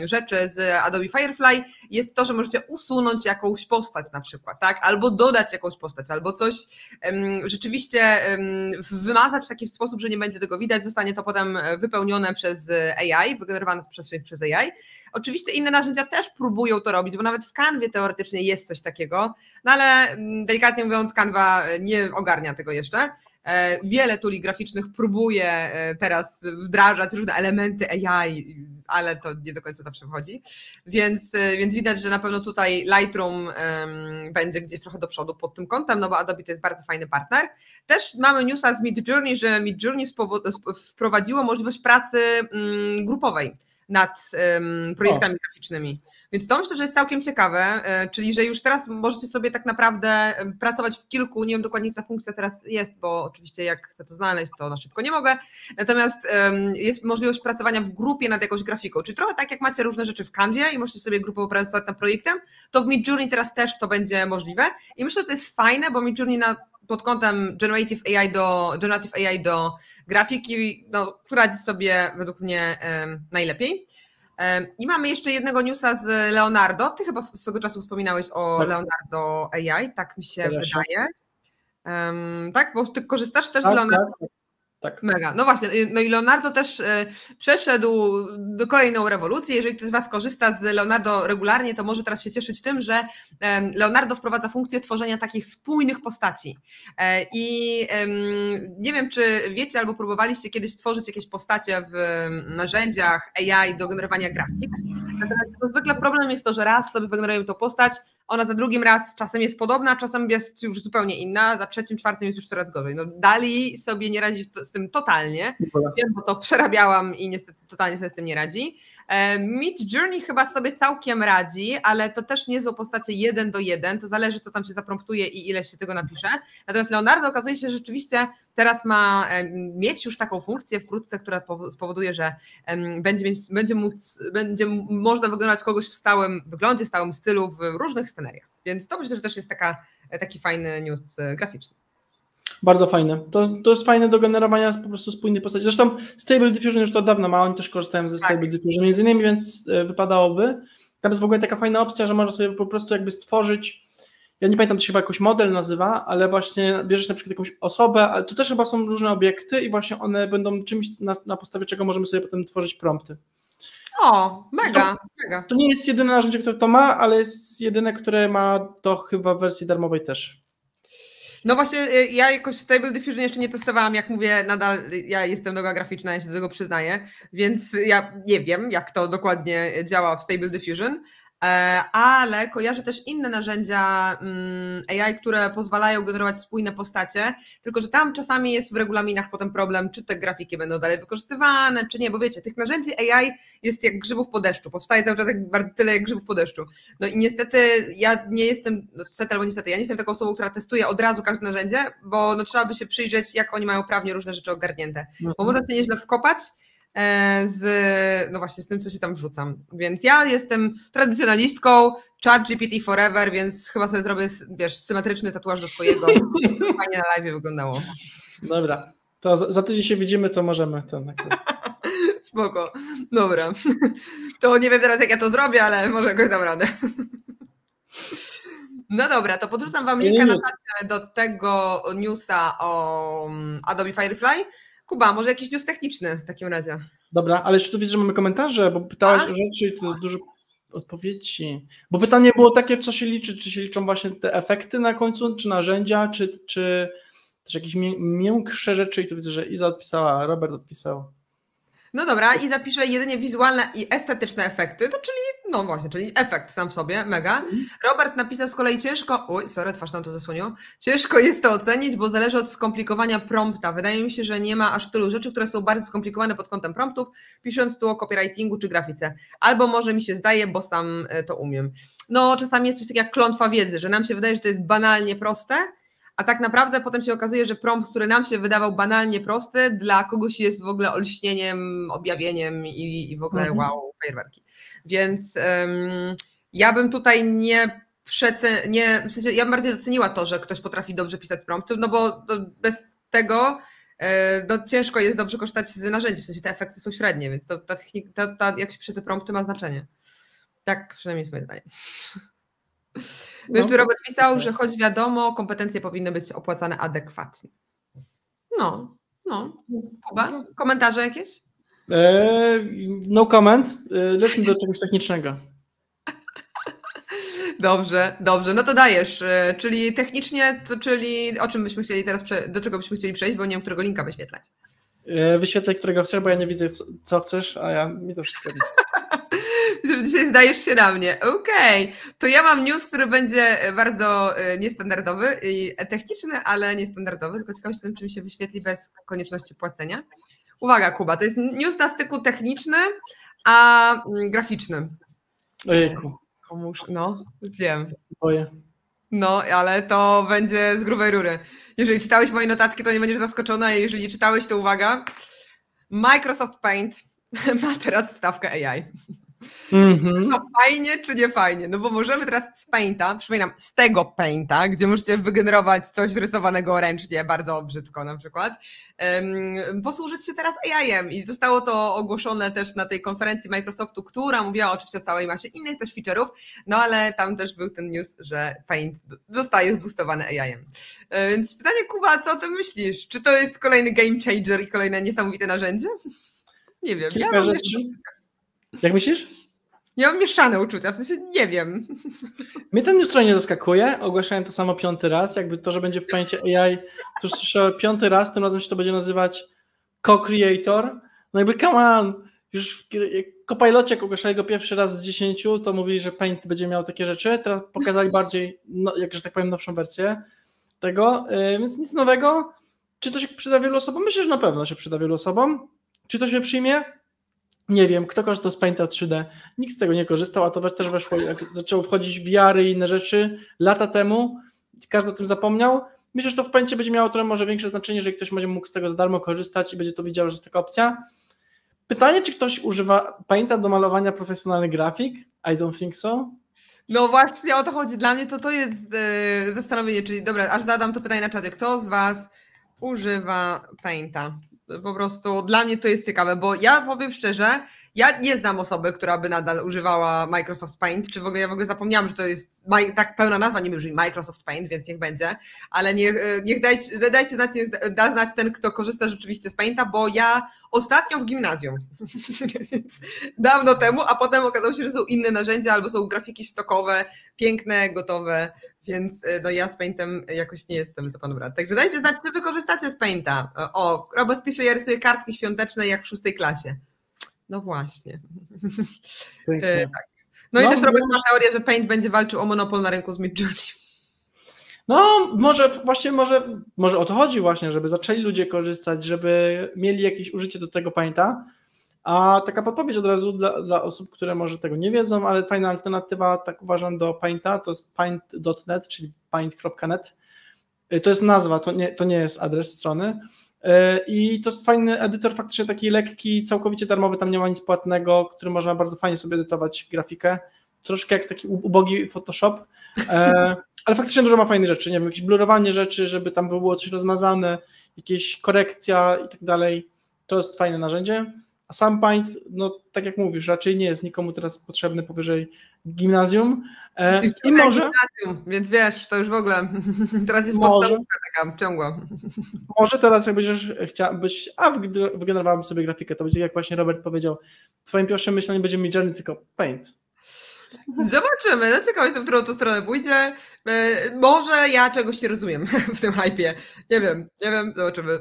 rzeczy z Adobe Firefly jest to, że możecie usunąć jakąś postać na przykład, tak? Albo dodać jakąś postać, albo coś rzeczywiście wymazać w taki sposób, że nie będzie tego widać, zostanie to potem wypełnione przez AI, wygenerowane przez AI. Oczywiście inne narzędzia też próbują to robić, bo nawet w Canwie teoretycznie jest coś takiego, no ale delikatnie mówiąc Canva nie ogarnia tego jeszcze. Wiele tuli graficznych próbuje teraz wdrażać różne elementy AI, ale to nie do końca zawsze wchodzi, więc widać, że na pewno tutaj Lightroom będzie gdzieś trochę do przodu pod tym kątem, no bo Adobe to jest bardzo fajny partner. Też mamy newsa z Midjourney, że Midjourney wprowadziło możliwość pracy grupowej nad projektami graficznymi. Więc to myślę, że jest całkiem ciekawe, czyli że już teraz możecie sobie tak naprawdę pracować w kilku, nie wiem dokładnie co ta funkcja teraz jest, bo oczywiście jak chcę to znaleźć, to na szybko nie mogę, natomiast jest możliwość pracowania w grupie nad jakąś grafiką, czyli trochę tak jak macie różne rzeczy w Canwie i możecie sobie grupowo pracować nad projektem, to w Midjourney teraz też to będzie możliwe i myślę, że to jest fajne, bo Midjourney pod kątem Generative AI do grafiki, no, radzi sobie według mnie najlepiej. I mamy jeszcze jednego newsa z Leonardo. Ty chyba swego czasu wspominałeś o Leonardo AI, tak mi się wydaje. Tak, bo ty korzystasz też z Leonardo? Tak. Mega. No właśnie, no i Leonardo też przeszedł do kolejną rewolucję. Jeżeli ktoś z Was korzysta z Leonardo regularnie, to może teraz się cieszyć tym, że Leonardo wprowadza funkcję tworzenia takich spójnych postaci. I nie wiem, czy wiecie albo próbowaliście kiedyś tworzyć jakieś postacie w narzędziach AI do generowania grafik. Natomiast zwykle problem jest to, że raz sobie wygenerujemy tą postać, ona za drugim raz czasem jest podobna, czasem jest już zupełnie inna, za trzecim, czwartym jest już coraz gorzej. No DALL-E sobie nie radzi z tym totalnie, wiem, bo to przerabiałam i niestety totalnie sobie z tym nie radzi. Midjourney chyba sobie całkiem radzi, ale to też nie są postacie 1:1, to zależy co tam się zapromptuje i ile się tego napisze. Natomiast Leonardo okazuje się, że rzeczywiście teraz ma mieć już taką funkcję wkrótce, która spowoduje, że będzie można wyglądać kogoś w stałym wyglądzie, stałym stylu w różnych scenariach. Więc to myślę, że też jest taki fajny news graficzny. Bardzo fajne. To jest fajne do generowania po prostu spójnej postaci. Zresztą Stable Diffusion już to od dawna ma, oni też korzystają ze Stable Diffusion między innymi, więc wypadałoby. Tam jest w ogóle taka fajna opcja, że można sobie po prostu jakby stworzyć, ja nie pamiętam, to się chyba jakoś model nazywa, ale właśnie bierzesz na przykład jakąś osobę, ale to też chyba są różne obiekty i właśnie one będą czymś, na podstawie czego możemy sobie potem tworzyć prompty. O, mega. To nie jest jedyne narzędzie, które to ma, ale jest jedyne, które ma to chyba w wersji darmowej też. No właśnie, ja jakoś Stable Diffusion jeszcze nie testowałam, jak mówię, nadal ja jestem noga graficzna, ja się do tego przyznaję, więc ja nie wiem, jak to dokładnie działa w Stable Diffusion, ale kojarzę też inne narzędzia AI, które pozwalają generować spójne postacie, tylko że tam czasami jest w regulaminach potem problem, czy te grafiki będą dalej wykorzystywane, czy nie, bo wiecie, tych narzędzi AI jest jak grzybów po deszczu, powstaje cały czas tyle jak grzybów po deszczu. No i niestety ja nie jestem, ja nie jestem taką osobą, która testuje od razu każde narzędzie, bo no, trzeba by się przyjrzeć, jak oni mają prawnie różne rzeczy ogarnięte, bo można się nieźle wkopać, no właśnie z tym, co się tam wrzucam. Więc ja jestem tradycjonalistką, ChatGPT forever, więc chyba sobie zrobię, wiesz, symetryczny tatuaż do swojego. Fajnie na live wyglądało. Dobra, to za tydzień się widzimy, to możemy to Spoko, dobra. To nie wiem teraz, jak ja to zrobię, ale może jakoś dam radę. No dobra, to podrzucam Wam linka na czacie do tego newsa o Adobe Firefly. Kuba, może jakiś news techniczny w takim razie. Dobra, ale jeszcze tu widzę, że mamy komentarze, bo pytałaś o rzeczy i to jest dużo odpowiedzi. Bo pytanie było takie, co się liczy, czy się liczą właśnie te efekty na końcu, czy narzędzia, czy też jakieś miększe rzeczy i tu widzę, że Iza odpisała, Robert odpisał. No dobra, i zapiszę jedynie wizualne i estetyczne efekty, to czyli, no właśnie, czyli efekt sam w sobie, mega. Robert napisał z kolei twarz nam to zasłoniło, ciężko jest to ocenić, bo zależy od skomplikowania prompta. Wydaje mi się, że nie ma aż tylu rzeczy, które są bardzo skomplikowane pod kątem promptów, pisząc tu o copywritingu czy grafice. Albo może mi się zdaje, bo sam to umiem. No czasami jest coś takiego jak klątwa wiedzy, że nam się wydaje, że to jest banalnie proste, a tak naprawdę potem się okazuje, że prompt, który nam się wydawał banalnie prosty, dla kogoś jest w ogóle olśnieniem, objawieniem i w ogóle wow, fajerwerki. Więc ja bym tutaj w sensie ja bym bardziej doceniła to, że ktoś potrafi dobrze pisać prompty, no bo bez tego no, ciężko jest dobrze korzystać z narzędzi, w sensie te efekty są średnie, więc jak się pisze te prompty, ma znaczenie. Tak przynajmniej jest moje zdanie. No jeszcze Robert pisał, że choć wiadomo, kompetencje powinny być opłacane adekwatnie. No. Kuba, komentarze jakieś? No comment. Lećmy do czegoś technicznego. Dobrze, no to dajesz, czyli technicznie, czyli o czym byśmy chcieli teraz, do czego byśmy chcieli przejść, bo nie wiem, którego linka wyświetlać. Wyświetlaj, którego chcesz, bo ja nie widzę, co chcesz, a mi to wszystko widzi. Widzę, że dzisiaj zdajesz się na mnie. Okej, to ja mam news, który będzie bardzo niestandardowy i techniczny, ale niestandardowy, tylko ciekawe jestem, czy mi się wyświetli bez konieczności płacenia. Uwaga, Kuba, to jest news na styku techniczny, a graficzny. Ojejku. No, wiem. Boję. No, ale to będzie z grubej rury. Jeżeli czytałeś moje notatki, to nie będziesz zaskoczona, a jeżeli nie czytałeś, to uwaga. Microsoft Paint ma teraz wstawkę AI. No fajnie czy nie fajnie? No bo możemy teraz z Painta, przypominam, z tego Painta, gdzie możecie wygenerować coś rysowanego ręcznie, bardzo brzydko na przykład, posłużyć się teraz AI-em i zostało to ogłoszone też na tej konferencji Microsoftu, która mówiła oczywiście o całej masie innych też feature'ów, no ale tam też był ten news, że Paint zostaje zboostowany AI-em. Więc pytanie, Kuba, co o tym myślisz? Czy to jest kolejny game changer i kolejne niesamowite narzędzie? Nie wiem. Kilka rzeczy. Jak myślisz? Ja mam mieszane uczucia, w sensie nie wiem. Mnie ten news nie zaskakuje, ogłaszałem to samo 5. raz, jakby to, że będzie w Paincie AI, to już słyszę 5. raz, tym razem się to będzie nazywać Co-Creator. No jakby come on, już Copilocie, jak ogłaszali go pierwszy raz z 10, to mówili, że Paint będzie miał takie rzeczy, teraz pokazali bardziej, jak że tak powiem, nowszą wersję tego, więc nic nowego. Czy to się przyda wielu osobom? Myślę, że na pewno się przyda wielu osobom. Czy to się przyjmie? Nie wiem, kto korzystał z Painta 3D, nikt z tego nie korzystał, a to też weszło, jak zaczęło wchodzić VR-y i inne rzeczy lata temu, każdy o tym zapomniał. Myślę, że to w Paincie będzie miało trochę może większe znaczenie, że ktoś będzie mógł z tego za darmo korzystać i będzie to widział, że jest taka opcja. Pytanie, czy ktoś używa Painta do malowania profesjonalnych grafik? I don't think so. No właśnie o to chodzi. Dla mnie to jest zastanowienie, czyli dobra, aż zadam to pytanie na czacie. Kto z Was używa Painta? Po prostu dla mnie to jest ciekawe, bo ja powiem szczerze, ja nie znam osoby, która by nadal używała Microsoft Paint, czy w ogóle ja w ogóle zapomniałam, że to jest tak pełna nazwa, nie brzmi Microsoft Paint, więc niech będzie, ale niech dajcie znać, da znać ten, kto korzysta rzeczywiście z Painta, bo ja ostatnio w gimnazjum, dawno temu, a potem okazało się, że są inne narzędzia albo są grafiki stokowe, piękne, gotowe, więc no ja z Paintem jakoś nie jestem za panu brat. Także dajcie znać, czy wy korzystacie z Painta. O, Robert pisze, ja rysuję kartki świąteczne jak w 6. klasie. No właśnie. Tak. No i też Robert ma teorię, że Paint będzie walczył o monopol na rynku z Midjourney. No, może o to chodzi właśnie, żeby zaczęli ludzie korzystać, żeby mieli jakieś użycie do tego Painta. A taka podpowiedź od razu dla osób, które może tego nie wiedzą, ale fajna alternatywa, tak uważam, do Painta, to jest paint.net, czyli paint.net. To jest nazwa, to nie jest adres strony. I to jest fajny edytor, faktycznie taki lekki, całkowicie darmowy, tam nie ma nic płatnego, który można bardzo fajnie sobie edytować grafikę. Troszkę jak taki ubogi Photoshop, ale faktycznie dużo ma fajnych rzeczy, nie wiem, jakieś blurowanie rzeczy, żeby tam było coś rozmazane, jakieś korekcja i tak dalej. To jest fajne narzędzie. A sam Paint, no tak jak mówisz, raczej nie jest nikomu teraz potrzebny powyżej gimnazjum. I może... Gimnazjum, więc wiesz, to już w ogóle teraz jest podstawówka taka ciągła. Może teraz jak będziesz chciałbyś, wygenerowałbym sobie grafikę, to będzie jak właśnie Robert powiedział, twoim pierwszym myśleniem będzie Midjourney, tylko Paint. Zobaczymy, no ciekawe jestem, w którą to stronę pójdzie. Może ja czegoś nie rozumiem w tym hypie. Nie wiem,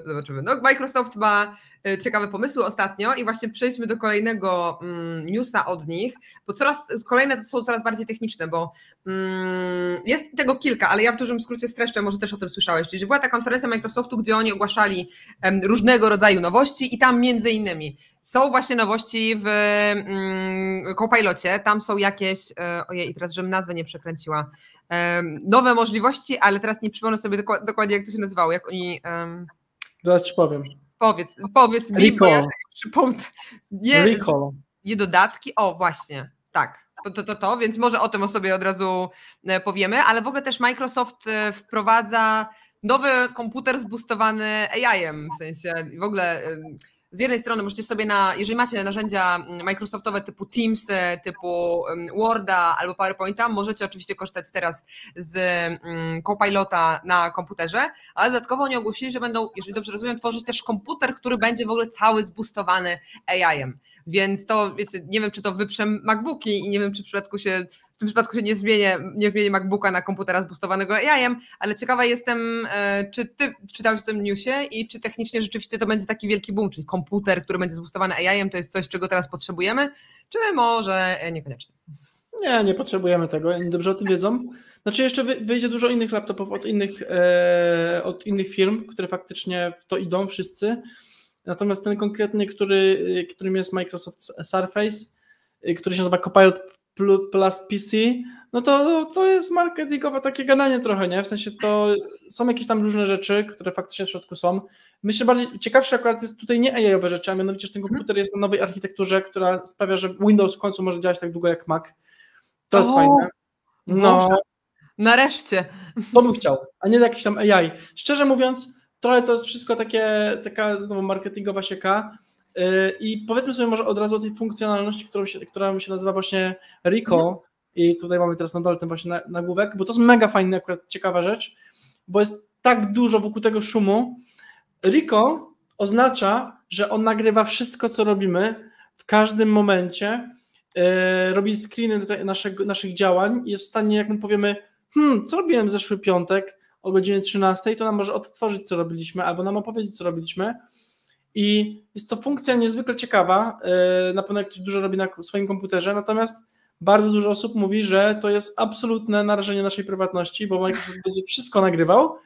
zobaczymy. No, Microsoft ma ciekawe pomysły ostatnio i właśnie przejdźmy do kolejnego newsa od nich, bo kolejne to są coraz bardziej techniczne, bo jest tego kilka, ale ja w dużym skrócie streszczę, może też o tym słyszałeś, czyli że była ta konferencja Microsoftu, gdzie oni ogłaszali różnego rodzaju nowości i tam między innymi są właśnie nowości w Copilocie, tam są jakieś, ojej, teraz żebym nazwę nie przekręciła, nowe możliwości, ale teraz nie przypomnę sobie dokładnie, jak to się nazywało, jak oni... Zaraz ci powiem. Powiedz mi, bo ja sobie przypomnę. Nie dodatki, o właśnie, tak. To, więc może o tym sobie od razu powiemy, ale w ogóle też Microsoft wprowadza nowy komputer zboostowany AI-em, w sensie w ogóle z jednej strony możecie sobie jeżeli macie narzędzia Microsoftowe typu Teams, typu Worda albo PowerPointa, możecie oczywiście korzystać teraz z Copilota na komputerze, ale dodatkowo oni ogłosili, że będą, jeżeli dobrze rozumiem, tworzyć też komputer, który będzie w ogóle cały zboostowany AI-em. Więc to, wiecie, nie wiem, czy to wyprze MacBooki i nie wiem, czy w tym przypadku się nie zmieni MacBooka na komputera zboostowanego AI-em, ale ciekawa jestem, czy ty czytałeś o tym newsie i czy technicznie rzeczywiście to będzie taki wielki boom, czyli komputer, który będzie zboostowany AI-em, to jest coś, czego teraz potrzebujemy, czy może niekoniecznie? Nie potrzebujemy tego, oni dobrze o tym wiedzą. Znaczy jeszcze wyjdzie dużo innych laptopów od innych firm, które faktycznie w to idą wszyscy. Natomiast ten konkretny, którym jest Microsoft Surface, który się nazywa Copilot Plus PC, no to jest marketingowe takie gadanie trochę, nie? W sensie to są jakieś tam różne rzeczy, które faktycznie w środku są. Myślę, bardziej ciekawsze akurat jest tutaj nie AI-owe rzeczy, a mianowicie, że ten komputer jest na nowej architekturze, która sprawia, że Windows w końcu może działać tak długo jak Mac. To jest fajne. No, nareszcie. To bym chciał, a nie jakiś tam AI. Szczerze mówiąc, trochę to jest wszystko taka marketingowa sieka i powiedzmy sobie może od razu o tej funkcjonalności, która się nazywa właśnie Recall i tutaj mamy teraz na dole ten właśnie nagłówek, bo to jest mega fajna, akurat ciekawa rzecz, bo jest tak dużo wokół tego szumu. Recall oznacza, że on nagrywa wszystko, co robimy w każdym momencie, robi screeny naszych działań i jest w stanie, jak my powiemy, co robiłem w zeszły piątek o godzinie 13, to nam może odtworzyć, co robiliśmy, albo nam opowiedzieć, co robiliśmy. I jest to funkcja niezwykle ciekawa, na pewno jak ktoś dużo robi na swoim komputerze, natomiast bardzo dużo osób mówi, że to jest absolutne narażenie naszej prywatności, bo Microsoft będzie wszystko nagrywał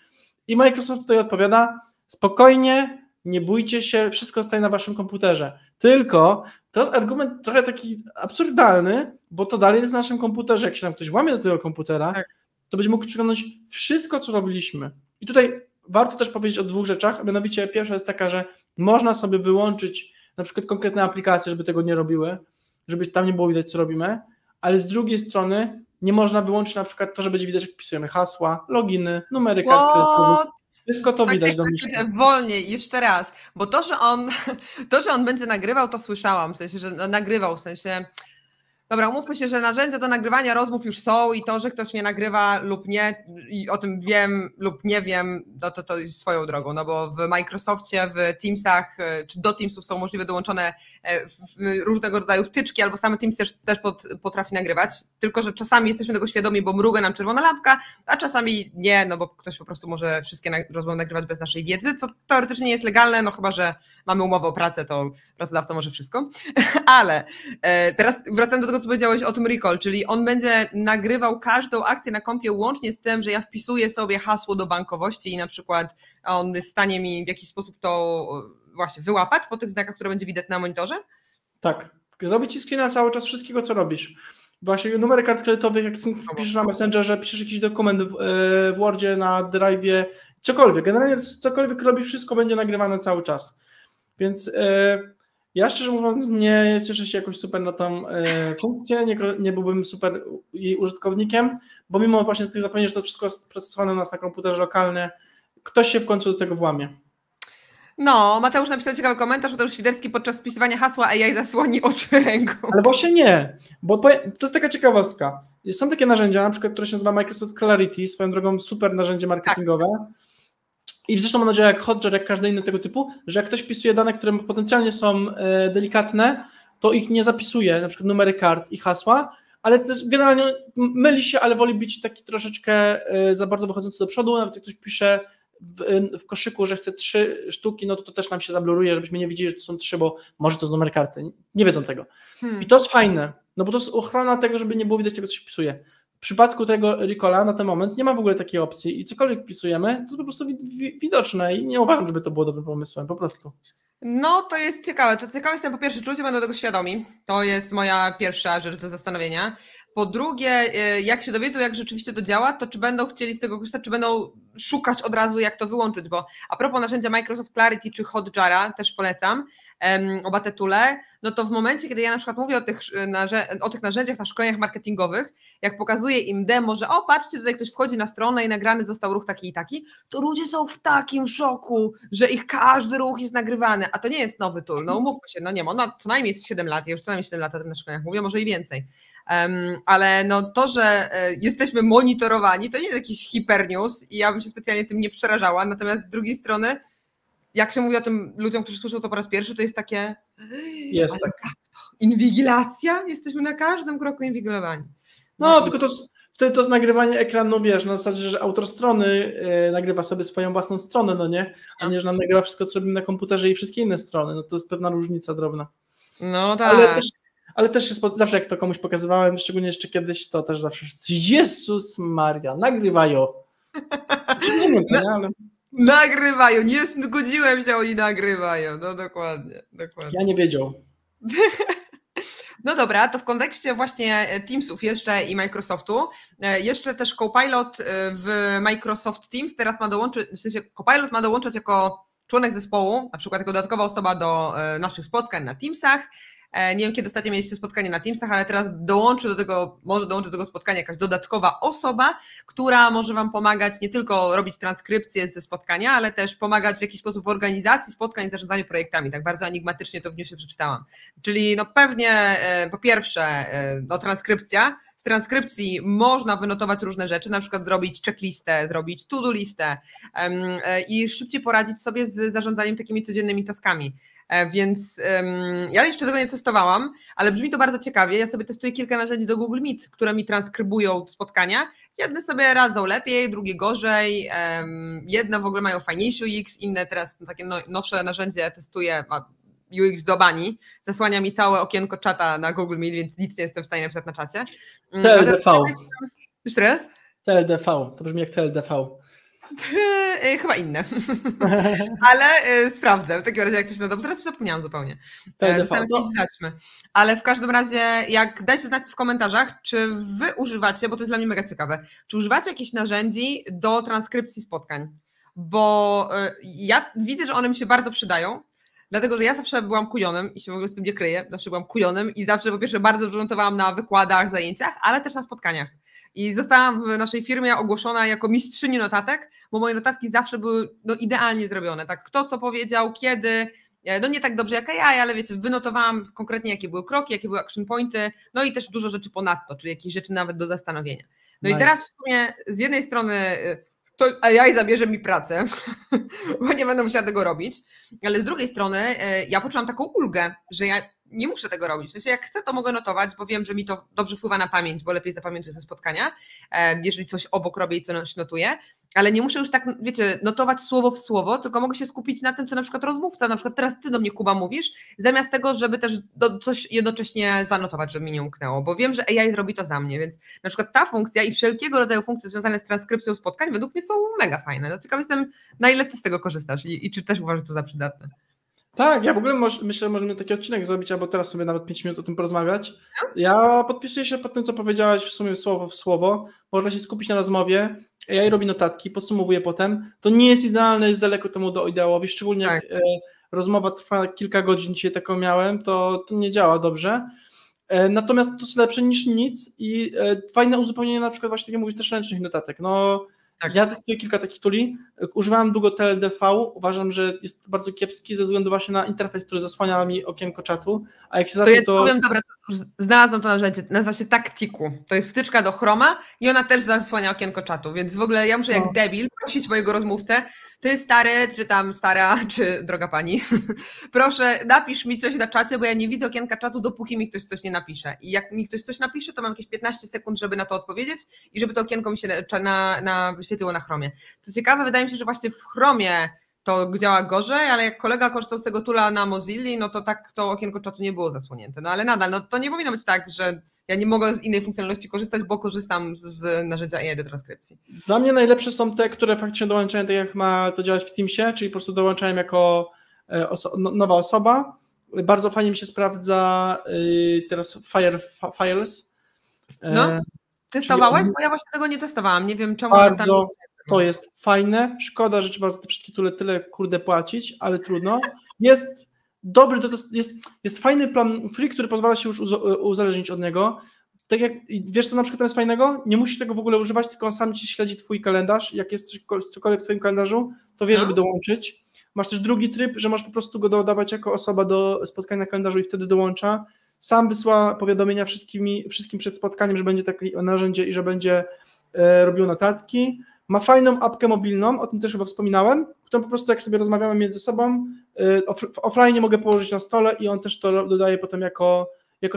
i Microsoft tutaj odpowiada, spokojnie, nie bójcie się, wszystko staje na waszym komputerze. Tylko to jest argument trochę taki absurdalny, bo to dalej jest na naszym komputerze. Jak się nam ktoś włamie do tego komputera, to będzie mógł ściągnąć wszystko, co robiliśmy. I tutaj warto też powiedzieć o dwóch rzeczach, a mianowicie pierwsza jest taka, że można sobie wyłączyć na przykład konkretne aplikacje, żeby tego nie robiły, żeby tam nie było widać, co robimy, ale z drugiej strony nie można wyłączyć na przykład to, że będzie widać, jak wpisujemy hasła, loginy, numery kart kredytowych. Wszystko to widać domyślnie. Wolniej, jeszcze raz, bo to, że on będzie nagrywał, to słyszałam, w sensie, że nagrywał, w sensie... Dobra, umówmy się, że narzędzia do nagrywania rozmów już są i to, że ktoś mnie nagrywa lub nie i o tym wiem lub nie wiem, no to jest swoją drogą, no bo w Microsoftie, w Teamsach, czy do Teamsów są możliwe dołączone różnego rodzaju wtyczki, albo same Teams też potrafi nagrywać, tylko że czasami jesteśmy tego świadomi, bo mruga nam czerwona lampka, a czasami nie, no bo ktoś po prostu może wszystkie rozmowy nagrywać bez naszej wiedzy, co teoretycznie nie jest legalne, no chyba, że mamy umowę o pracę, to pracodawca może wszystko, ale teraz wracając do tego, co powiedziałeś o tym Recall, czyli on będzie nagrywał każdą akcję na kompie łącznie z tym, że ja wpisuję sobie hasło do bankowości i na przykład on jest w stanie mi w jakiś sposób to właśnie wyłapać po tych znakach, które będzie widać na monitorze? Tak, robi ci screena cały czas wszystkiego, co robisz. Właśnie numery kart kredytowych, jak piszesz na Messengerze, piszesz jakiś dokument w Wordzie, na Drive'ie, cokolwiek. Generalnie cokolwiek robisz, wszystko będzie nagrywane cały czas. Więc ja szczerze mówiąc nie cieszę się jakoś super na tą funkcję, nie byłbym super jej użytkownikiem, bo mimo właśnie tych zapewnień, że to wszystko jest procesowane u nas na komputerze lokalnie, ktoś się w końcu do tego włamie. No, Mateusz napisał ciekawy komentarz, Mateusz Świderski podczas wpisywania hasła AI zasłoni oczy ręką. Ale właśnie nie, bo to jest taka ciekawostka. Są takie narzędzia, na przykład, które się nazywa Microsoft Clarity, swoją drogą super narzędzie marketingowe. Tak. I zresztą ono działa jak Hotjar, jak każde inne tego typu, że jak ktoś wpisuje dane, które potencjalnie są delikatne, to ich nie zapisuje, na przykład numery kart i hasła, ale też generalnie myli się, ale woli być taki troszeczkę za bardzo wychodzący do przodu, nawet jak ktoś pisze w koszyku, że chce 3 sztuki, no to też nam się zabluruje, żebyśmy nie widzieli, że to są 3, bo może to jest numer karty. Nie wiedzą tego. I to jest fajne, no bo to jest ochrona tego, żeby nie było widać tego, co się wpisuje. W przypadku tego Recalla na ten moment nie ma w ogóle takiej opcji i cokolwiek wpisujemy, to jest po prostu widoczne i nie uważam, żeby to było dobrym pomysłem, po prostu. No, to jest ciekawe. To ciekawe jestem, po pierwsze, czy ludzie będą tego świadomi. To jest moja pierwsza rzecz do zastanowienia. Po drugie, jak się dowiedzą, jak rzeczywiście to działa, to czy będą chcieli z tego korzystać, czy będą szukać od razu, jak to wyłączyć, bo a propos narzędzia Microsoft Clarity czy Hotjara, też polecam, oba te toole, no to w momencie, kiedy ja na przykład mówię o tych narzędziach na szkoleniach marketingowych, jak pokazuję im demo, że o, patrzcie, tutaj ktoś wchodzi na stronę i nagrany został ruch taki i taki, to ludzie są w takim szoku, że ich każdy ruch jest nagrywany, a to nie jest nowy tool, no umówmy się, no nie ma, on co najmniej jest 7 lat, ja już co najmniej 7 lat o tym na szkoleniach mówię, może i więcej, ale no to, że jesteśmy monitorowani, to nie jest jakiś hipernews i ja bym się specjalnie tym nie przerażała, natomiast z drugiej strony, jak się mówi o tym ludziom, którzy słyszą to po raz pierwszy, to jest takie Jest tak. inwigilacja? Jesteśmy na każdym kroku inwigilowani. No, tylko wtedy to jest nagrywanie ekranu, wiesz, na zasadzie, że autor strony nagrywa sobie swoją własną stronę, no nie? A nie, że nam nagrywa wszystko, co robimy na komputerze i wszystkie inne strony. No to jest pewna różnica drobna. No tak. Ale też zawsze jak to komuś pokazywałem, szczególnie jeszcze kiedyś, to też zawsze Jezus Maria, nagrywają. Nie, ale... Nagrywają, nie zgodziłem się, oni nagrywają. No dokładnie. Ja nie wiedział. No dobra, to w kontekście właśnie Teamsów jeszcze i Microsoftu, jeszcze też Copilot w Microsoft Teams teraz ma dołączyć, w sensie Copilot ma dołączać jako członek zespołu, na przykład jako dodatkowa osoba do naszych spotkań na Teamsach. Nie wiem, kiedy ostatnio mieliście spotkanie na Teamsach, ale teraz może dołączy do tego spotkania jakaś dodatkowa osoba, która może Wam pomagać nie tylko robić transkrypcję ze spotkania, ale też pomagać w jakiś sposób w organizacji spotkań i zarządzaniu projektami. Tak bardzo enigmatycznie to w newsie przeczytałam. Czyli no pewnie po pierwsze transkrypcja. W transkrypcji można wynotować różne rzeczy, na przykład zrobić checklistę, zrobić to-do listę i szybciej poradzić sobie z zarządzaniem takimi codziennymi taskami. Więc ja jeszcze tego nie testowałam, ale brzmi to bardzo ciekawie. Ja sobie testuję kilka narzędzi do Google Meet, które mi transkrybują spotkania. Jedne sobie radzą lepiej, drugie gorzej. Jedne w ogóle mają fajniejszy UX, inne teraz takie nowsze narzędzie testuję, UX do bani. Zasłania mi całe okienko czata na Google Meet, więc nic nie jestem w stanie napisać na czacie. TLDV. Jeszcze raz? TLDV, to brzmi jak TLDV. Chyba inne. Ale sprawdzę. W takim razie jak to się nazywa, bo teraz zapomniałam zupełnie. Zaćmy. Ale w każdym razie, jak dajcie znać w komentarzach, czy wy używacie, bo to jest dla mnie mega ciekawe, czy używacie jakichś narzędzi do transkrypcji spotkań? Bo ja widzę, że one mi się bardzo przydają, dlatego, że ja zawsze byłam kujonem i się w ogóle z tym nie kryję, zawsze byłam kujonem i zawsze po pierwsze bardzo dużo notowałam na wykładach, zajęciach, ale też na spotkaniach. I zostałam w naszej firmie ogłoszona jako mistrzyni notatek, bo moje notatki zawsze były idealnie zrobione. Tak, kto co powiedział, kiedy, no nie tak dobrze jak AI, ale wiecie, wynotowałam konkretnie, jakie były kroki, jakie były action pointy, no i też dużo rzeczy ponadto, czyli jakieś rzeczy nawet do zastanowienia. No nice. I teraz w sumie z jednej strony to AI zabierze mi pracę, bo nie będę musiała tego robić, ale z drugiej strony ja poczułam taką ulgę, że ja nie muszę tego robić. W sensie jak chcę, to mogę notować, bo wiem, że mi to dobrze wpływa na pamięć, bo lepiej zapamiętuję ze spotkania, jeżeli coś obok robię i coś notuję, ale nie muszę już tak, wiecie, notować słowo w słowo, tylko mogę się skupić na tym, co na przykład rozmówca, na przykład teraz ty do mnie, Kuba, mówisz, zamiast tego, żeby też coś jednocześnie zanotować, żeby mi nie umknęło, bo wiem, że AI zrobi to za mnie, więc na przykład ta funkcja i wszelkiego rodzaju funkcje związane z transkrypcją spotkań według mnie są mega fajne. No ciekaw jestem, na ile ty z tego korzystasz i czy też uważasz to za przydatne. Tak, ja w ogóle myślę, że możemy taki odcinek zrobić, albo teraz sobie nawet 5 minut o tym porozmawiać. Ja podpisuję się pod tym, co powiedziałaś w sumie słowo w słowo. Można się skupić na rozmowie. AI robi notatki, podsumowuje potem. To nie jest idealne, jest daleko temu do ideałowi, szczególnie jak rozmowa trwa kilka godzin, dzisiaj taką miałem, to nie działa dobrze. Natomiast to jest lepsze niż nic i fajne uzupełnienie na przykład właśnie, tak jak mówisz, też ręcznych notatek. No, tak. Ja testuję kilka takich tuli. Używałem długo TLDV. Uważam, że jest bardzo kiepski ze względu właśnie na interfejs, który zasłania mi okienko czatu. A jak się zacznie, to powiem, dobra, znalazłam to narzędzie. Nazywa się Taktiku. To jest wtyczka do Chroma i ona też zasłania okienko czatu. Więc w ogóle ja muszę jak debil prosić mojego rozmówcę, ty stary, czy tam stara, czy droga pani, proszę napisz mi coś na czacie, bo ja nie widzę okienka czatu, dopóki mi ktoś coś nie napisze. I jak mi ktoś coś napisze, to mam jakieś 15 sekund, żeby na to odpowiedzieć i żeby to okienko mi się wyświetliło na Chromie. Co ciekawe, wydaje mi się, że właśnie w Chromie to działa gorzej, ale jak kolega korzystał z tego toola na Mozilli, no to tak to okienko czatu nie było zasłonięte. No ale nadal, no to nie powinno być tak, że ja nie mogę z innej funkcjonalności korzystać, bo korzystam z narzędzia AI do transkrypcji. Dla mnie najlepsze są te, które faktycznie dołączają tak jak ma to działać w Teamsie, czyli po prostu dołączają jako nowa osoba. Bardzo fajnie mi się sprawdza teraz Files. No, testowałeś? Bo ja właśnie tego nie testowałam, nie wiem czemu. Bardzo to jest fajne, szkoda, że trzeba za te wszystkie tyle kurde płacić, ale trudno. Jest dobry, jest fajny plan free, który pozwala się już uzależnić od niego. Tak jak, wiesz co na przykład tam jest fajnego? Nie musisz tego w ogóle używać, tylko on sam ci śledzi twój kalendarz, jak jest cokolwiek w twoim kalendarzu, to wie, żeby dołączyć. Masz też drugi tryb, że możesz po prostu go dodawać jako osoba do spotkania na kalendarzu i wtedy dołącza. Sam wysyła powiadomienia wszystkim przed spotkaniem, że będzie takie narzędzie i że będzie robił notatki. Ma fajną apkę mobilną, o tym też chyba wspominałem, którą po prostu jak sobie rozmawiamy między sobą, w offline mogę położyć na stole i on też to dodaje potem jako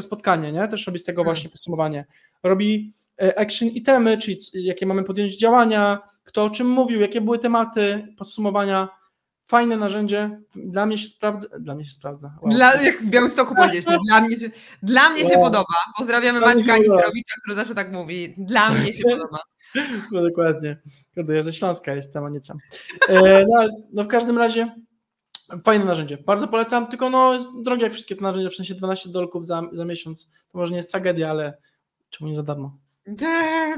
spotkanie, nie? Też robi z tego właśnie podsumowanie. Robi action itemy, czyli jakie mamy podjąć działania, kto o czym mówił, jakie były tematy, podsumowania. Fajne narzędzie, dla mnie się sprawdza. Wow. Jak w Białymstoku powiedzieliśmy, dla mnie się podoba. Pozdrawiamy Maćka Nisterowicza, który zawsze tak mówi. Dla mnie się podoba. No dokładnie. Ja ze Śląska jestem, a nie sam. No w każdym razie fajne narzędzie. Bardzo polecam, tylko jest drogie jak wszystkie te narzędzia, w sensie $12 za miesiąc. To może nie jest tragedia, ale czemu nie za darmo?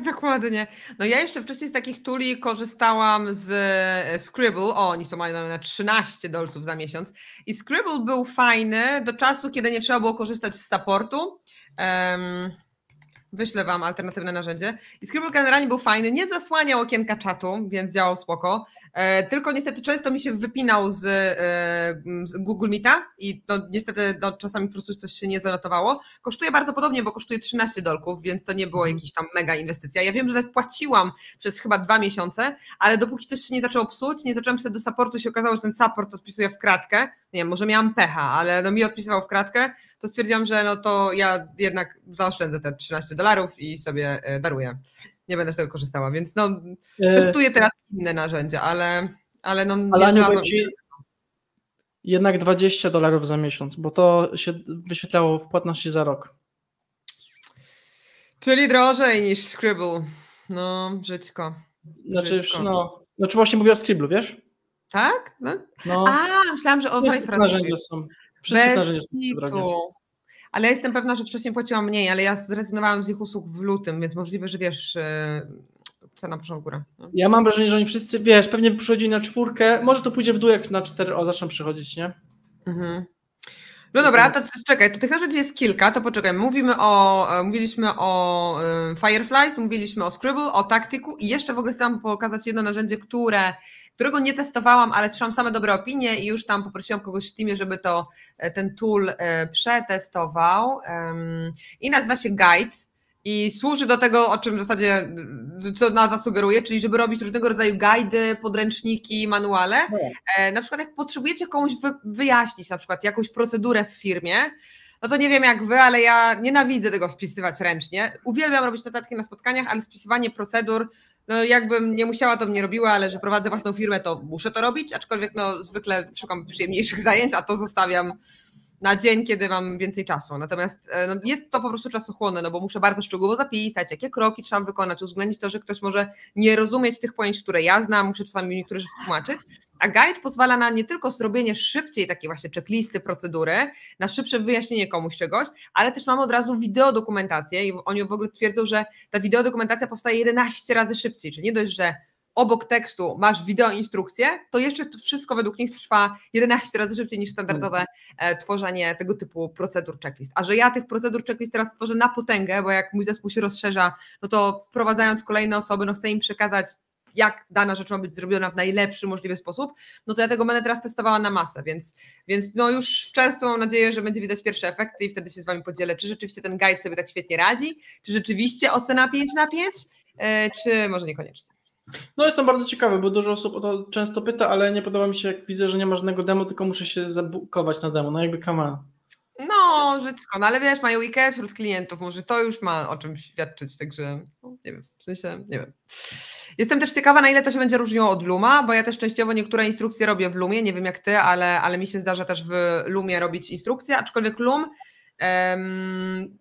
Dokładnie. No ja jeszcze wcześniej z takich tuli korzystałam z Scribble. Oni mają na $13 za miesiąc. I Scribble był fajny do czasu, kiedy nie trzeba było korzystać z supportu. Wyślę Wam alternatywne narzędzie. I Scribble generalnie był fajny, nie zasłaniał okienka czatu, więc działał spoko. Tylko niestety często mi się wypinał z Google Meeta i niestety czasami po prostu coś się nie zanotowało. Kosztuje bardzo podobnie, bo kosztuje $13, więc to nie było jakiś tam mega inwestycja. Ja wiem, że tak płaciłam przez chyba 2 miesiące, ale dopóki coś się nie zaczęło psuć, nie zaczęłam pisać do supportu, się okazało, że ten support to spisuje w kratkę. Nie wiem, może miałam pecha, ale mi odpisywał w kratkę, to stwierdziłam, że to ja jednak zaoszczędzę te $13 i sobie daruję. Nie będę z tego korzystała, więc testuję teraz inne narzędzia, ale nie znalazłam. Jednak $20 za miesiąc, bo to się wyświetlało w płatności za rok. Czyli drożej niż Scribble. Brzydko. Znaczy właśnie mówię o Scribble, wiesz? Tak? Myślałam, że o Wszystkie narzędzia są. Wszystkie narzędzia są drogie. Ale ja jestem pewna, że wcześniej płaciłam mniej, ale ja zrezygnowałam z ich usług w lutym, więc możliwe, że wiesz, cena poszła w górę. No. Ja mam wrażenie, że oni wszyscy, wiesz, pewnie by przychodzili na 4, może to pójdzie w dół, jak na 4 zaczną przychodzić, nie? Mhm. No dobra, to czekaj, to tych narzędzi jest kilka, to poczekaj. Mówiliśmy o Fireflies, mówiliśmy o Scribble, o Tactiku i jeszcze w ogóle chciałam pokazać jedno narzędzie, którego nie testowałam, ale słyszałam same dobre opinie i już tam poprosiłam kogoś w teamie, żeby ten tool przetestował i nazywa się Guide. I służy do tego, o czym w zasadzie, co nazwa sugeruje, czyli żeby robić różnego rodzaju guidy, podręczniki, manuale. Na przykład jak potrzebujecie komuś wyjaśnić na przykład jakąś procedurę w firmie, no to nie wiem jak wy, ale ja nienawidzę tego spisywać ręcznie. Uwielbiam robić notatki na spotkaniach, ale spisywanie procedur, jakbym nie musiała, to bym nie robiła, ale że prowadzę własną firmę, to muszę to robić, aczkolwiek zwykle szukam przyjemniejszych zajęć, a to zostawiam na dzień, kiedy mam więcej czasu. Natomiast jest to po prostu czasochłonne, bo muszę bardzo szczegółowo zapisać, jakie kroki trzeba wykonać, uwzględnić to, że ktoś może nie rozumieć tych pojęć, które ja znam, muszę czasami niektóre rzeczy tłumaczyć, a guide pozwala na nie tylko zrobienie szybciej takiej właśnie checklisty, procedury, na szybsze wyjaśnienie komuś czegoś, ale też mamy od razu wideodokumentację i oni w ogóle twierdzą, że ta wideodokumentacja powstaje 11 razy szybciej, czyli nie dość, że obok tekstu masz wideoinstrukcję, to jeszcze to wszystko według nich trwa 11 razy szybciej niż standardowe tworzenie tego typu procedur checklist. A że ja tych procedur checklist teraz tworzę na potęgę, bo jak mój zespół się rozszerza, no to wprowadzając kolejne osoby, chcę im przekazać, jak dana rzecz ma być zrobiona w najlepszy możliwy sposób, no to ja tego będę teraz testowała na masę, więc już w czerwcu mam nadzieję, że będzie widać pierwsze efekty i wtedy się z Wami podzielę, czy rzeczywiście ten guide sobie tak świetnie radzi, czy rzeczywiście ocena 5/5, czy może niekoniecznie. No jestem bardzo ciekawy, bo dużo osób o to często pyta, ale nie podoba mi się, jak widzę, że nie ma żadnego demo, tylko muszę się zabukować na demo, jakby come on. Żyćko, ale wiesz, mają IKEA wśród klientów, może to już ma o czym świadczyć, także nie wiem, w sensie nie wiem. Jestem też ciekawa, na ile to się będzie różniło od Luma, bo ja też częściowo niektóre instrukcje robię w Lumie, nie wiem jak ty, ale mi się zdarza też w Lumie robić instrukcje, aczkolwiek Loom,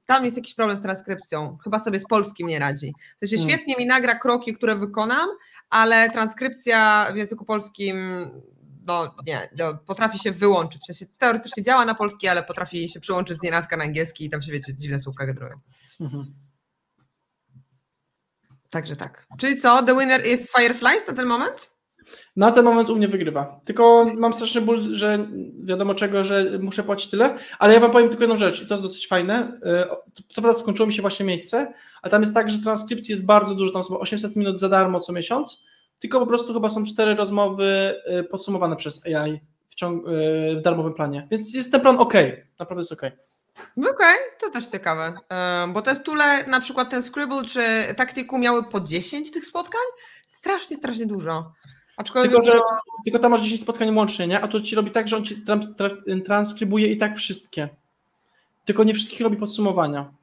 tam jest jakiś problem z transkrypcją, chyba sobie z polskim nie radzi. W sensie świetnie mi nagra kroki, które wykonam, ale transkrypcja w języku polskim no nie, potrafi się wyłączyć. W sensie teoretycznie działa na polski, ale potrafi się przyłączyć z nienacka na angielski i tam się, wiecie, dziwne słówka gadrują. Także tak. Czyli co, the winner is Fireflies na ten moment? Na ten moment u mnie wygrywa. Tylko mam straszny ból, że wiadomo czego, że muszę płacić tyle, ale ja wam powiem tylko jedną rzecz i to jest dosyć fajne. Co prawda skończyło mi się właśnie miejsce, a tam jest tak, że transkrypcji jest bardzo dużo, tam są 800 minut za darmo co miesiąc, tylko po prostu chyba są 4 rozmowy podsumowane przez AI w darmowym planie. Więc jest ten plan naprawdę jest okej. Okej, to też ciekawe, bo te Tule, na przykład ten Scribble czy Tacticu miały po 10 tych spotkań? Strasznie dużo. Aczkolwiek tylko tam masz 10 spotkań łącznie, nie? A tu ci robi tak, że on ci transkrybuje i tak wszystkie. Tylko nie wszystkich robi podsumowania.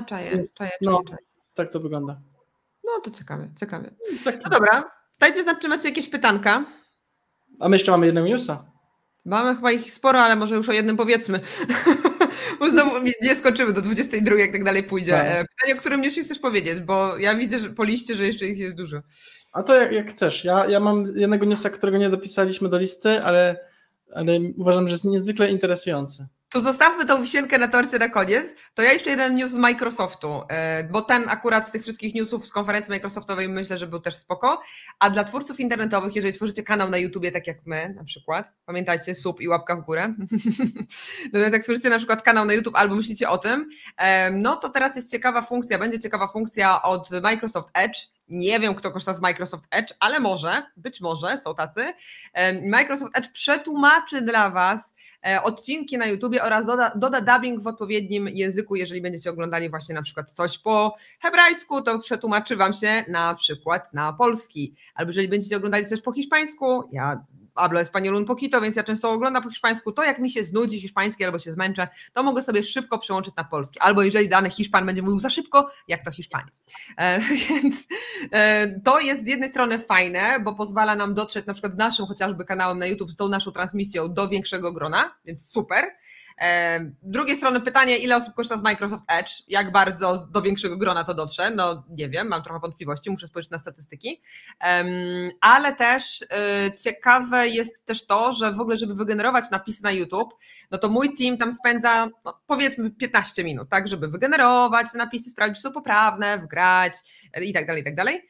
Czaję. Tak to wygląda. No to ciekawe. No dobra, dajcie znać, czy macie jakieś pytanka. A my jeszcze mamy jednego newsa. Mamy chyba ich sporo, ale może już o jednym powiedzmy. Bo znowu nie skończymy do 22, jak tak dalej pójdzie. Tak. Pytanie, o którym jeszcze chcesz powiedzieć, bo ja widzę że po liście, że jeszcze ich jest dużo. A to jak chcesz. Ja mam jednego newsa, którego nie dopisaliśmy do listy, ale uważam, że jest niezwykle interesujący. To zostawmy tą wisienkę na torcie na koniec. To ja jeszcze jeden news z Microsoftu, bo ten akurat z tych wszystkich newsów z konferencji Microsoftowej myślę, że był też spoko. A dla twórców internetowych, jeżeli tworzycie kanał na YouTubie, tak jak my na przykład, pamiętajcie, sub i łapka w górę. Natomiast jak tworzycie na przykład kanał na YouTube albo myślicie o tym, no to teraz jest będzie ciekawa funkcja od Microsoft Edge. Nie wiem, kto korzysta z Microsoft Edge, ale być może są tacy. Microsoft Edge przetłumaczy dla Was odcinki na YouTubie oraz doda dubbing w odpowiednim języku, jeżeli będziecie oglądali właśnie na przykład coś po hebrajsku, to przetłumaczy Wam się na przykład na polski. Albo jeżeli będziecie oglądali coś po hiszpańsku, ja hablo español un poquito, więc ja często oglądam po hiszpańsku, to jak mi się znudzi hiszpański albo się zmęczę, to mogę sobie szybko przełączyć na polski. Albo jeżeli dany Hiszpan będzie mówił za szybko, jak to Hiszpanie. Więc to jest z jednej strony fajne, bo pozwala nam dotrzeć na przykład naszym chociażby kanałem na YouTube z tą naszą transmisją do większego grona, więc super. Z drugiej strony pytanie, ile osób korzysta z Microsoft Edge, jak bardzo do większego grona to dotrze, no nie wiem, mam trochę wątpliwości, muszę spojrzeć na statystyki, ale też ciekawe jest też to, że w ogóle żeby wygenerować napisy na YouTube, no to mój team tam spędza powiedzmy 15 minut, tak, żeby wygenerować te napisy, sprawdzić, czy są poprawne, wgrać i tak dalej,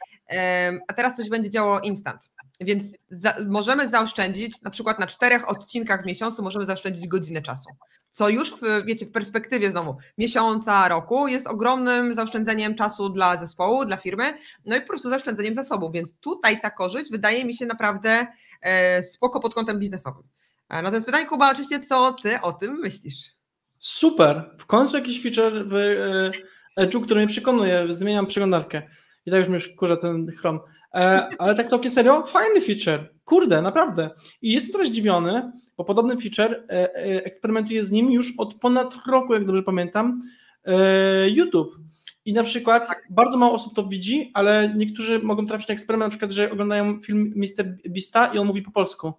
a teraz coś będzie działało instant. Więc możemy zaoszczędzić, na przykład na 4 odcinkach w miesiącu możemy zaoszczędzić godzinę czasu, co już w perspektywie znowu miesiąca, roku jest ogromnym zaoszczędzeniem czasu dla zespołu, dla firmy, no i po prostu zaoszczędzeniem zasobów, więc tutaj ta korzyść wydaje mi się naprawdę spoko pod kątem biznesowym. No to jest pytanie, Kuba, oczywiście, co ty o tym myślisz? Super, w końcu jakiś feature w Edge'u, który mnie przekonuje, zmieniam przeglądarkę i tak już mnie wkurza ten Chrome. Ale tak całkiem serio, fajny feature, kurde, naprawdę. I jestem trochę zdziwiony, bo podobny feature eksperymentuje z nim już od ponad roku, jak dobrze pamiętam, YouTube. I na przykład bardzo mało osób to widzi, ale niektórzy mogą trafić na eksperyment, na przykład, że oglądają film Mr. Beasta i on mówi po polsku.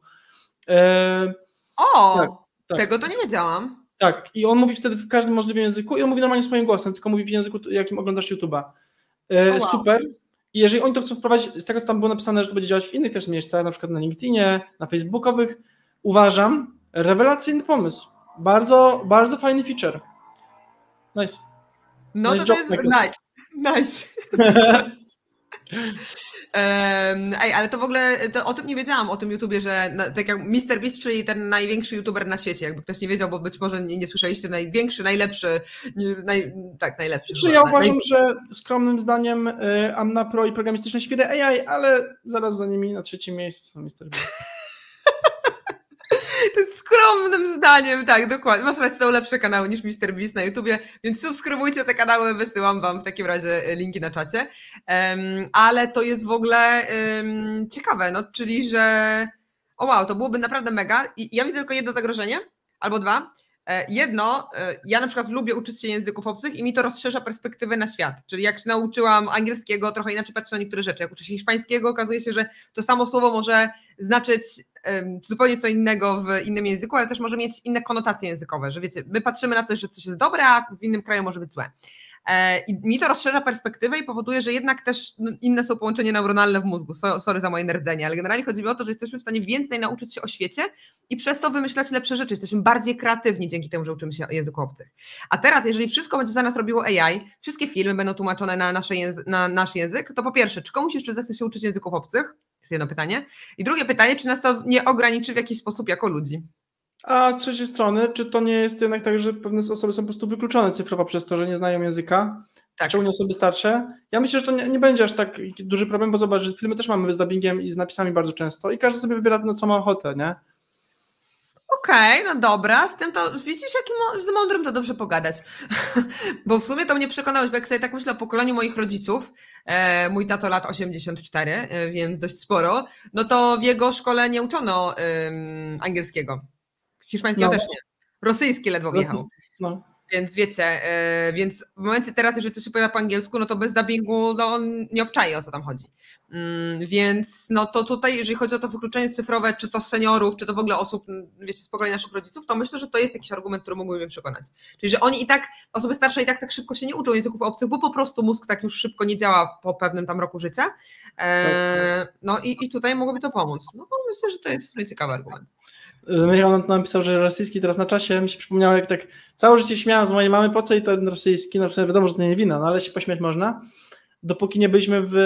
Tego to nie wiedziałam. Tak, i on mówi wtedy w każdym możliwym języku i on mówi normalnie swoim głosem, tylko mówi w języku, jakim oglądasz YouTube'a. Super. I jeżeli oni to chcą wprowadzić, z tego co tam było napisane, że to będzie działać w innych też miejscach, na przykład na LinkedInie, na facebookowych, uważam, rewelacyjny pomysł. Bardzo, bardzo fajny feature. Nice. No nice to jest nice. Ale to w ogóle o tym nie wiedziałam, o tym YouTubie, że tak jak MrBeast, czyli ten największy YouTuber na świecie, jakby ktoś nie wiedział, bo być może nie słyszeliście, największy, najlepszy, najlepszy. Czy ja uważam, że skromnym zdaniem Anna Pro i programistyczne świry AI, ale zaraz za nimi na 3. miejscu MrBeast. To jest skromnym zdaniem, tak, dokładnie. Masz rację, są lepsze kanały niż MrBeast na YouTubie, więc subskrybujcie te kanały, wysyłam wam w takim razie linki na czacie. Ale to jest w ogóle ciekawe, no, czyli że to byłoby naprawdę mega. I ja widzę tylko jedno zagrożenie, albo 2. Jedno, ja na przykład lubię uczyć się języków obcych i mi to rozszerza perspektywę na świat, czyli jak się nauczyłam angielskiego, trochę inaczej patrzę na niektóre rzeczy, jak uczę się hiszpańskiego, okazuje się, że to samo słowo może znaczyć zupełnie co innego w innym języku, ale też może mieć inne konotacje językowe, że wiecie, my patrzymy na coś, że coś jest dobre, a w innym kraju może być złe. I mi to rozszerza perspektywę i powoduje, że jednak też inne są połączenia neuronalne w mózgu. Sorry za moje nerdzenie, ale generalnie chodzi mi o to, że jesteśmy w stanie więcej nauczyć się o świecie i przez to wymyślać lepsze rzeczy. Jesteśmy bardziej kreatywni dzięki temu, że uczymy się języków obcych. A teraz, jeżeli wszystko będzie za nas robiło AI, wszystkie filmy będą tłumaczone na nasz język, to po pierwsze, czy komuś jeszcze zechce się uczyć języków obcych? Jest jedno pytanie. I drugie pytanie, czy nas to nie ograniczy w jakiś sposób jako ludzi? A z trzeciej strony, czy to nie jest jednak tak, że pewne osoby są po prostu wykluczone cyfrowo przez to, że nie znają języka, Tak. szczególnie osoby starsze? Ja myślę, że to nie będzie aż tak duży problem, bo zobacz, że filmy też mamy z dubbingiem i z napisami bardzo często i każdy sobie wybiera na co ma ochotę, nie? Okej, no dobra, z tym to widzisz, jakim z mądrym to dobrze pogadać. Bo w sumie to mnie przekonałeś, bo jak sobie tak myślę o pokoleniu moich rodziców, mój tato lat 84, więc dość sporo, no to w jego szkole nie uczono angielskiego. Hiszpańskiego też nie. Rosyjski ledwo wjechał. No. Więc wiecie, więc w momencie teraz, jeżeli coś się pojawia po angielsku, no to bez dubbingu no on nie obczai, o co tam chodzi. Więc no to tutaj, jeżeli chodzi o to wykluczenie cyfrowe, czy to seniorów, czy to w ogóle osób, wiecie, z pokolenia naszych rodziców, to myślę, że to jest jakiś argument, który mógłby mnie przekonać. Czyli, że oni i tak, osoby starsze i tak szybko się nie uczą języków obcych, bo po prostu mózg tak już szybko nie działa po pewnym tam roku życia. No i tutaj mogłoby to pomóc. No bo myślę, że to jest w sumie ciekawy argument. Michał napisał, że rosyjski teraz na czasie. Mi się przypomniało, jak tak całe życie śmiałam z mojej mamy, po co i ten rosyjski, no w sumie wiadomo, że to nie wina, no ale się pośmiać można, dopóki nie byliśmy w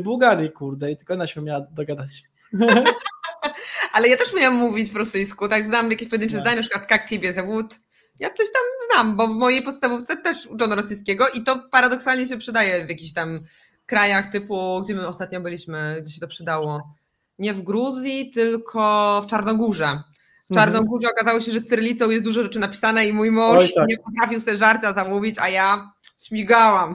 Bułgarii, kurde, i tylko ona się umiała dogadać. Ale ja też miałam mówić po rosyjsku, tak, znam jakieś pojedyncze zdania, na przykład jak ciebie zawód. Ja coś tam znam, bo w mojej podstawówce też uczono rosyjskiego i to paradoksalnie się przydaje w jakichś tam krajach typu, gdzie my ostatnio byliśmy, gdzie się to przydało. Nie w Gruzji, tylko w Czarnogórze. W Czarnogórze okazało się, że cyrylicą jest dużo rzeczy napisane i mój mąż nie potrafił sobie żarcia zamówić, a ja śmigałam.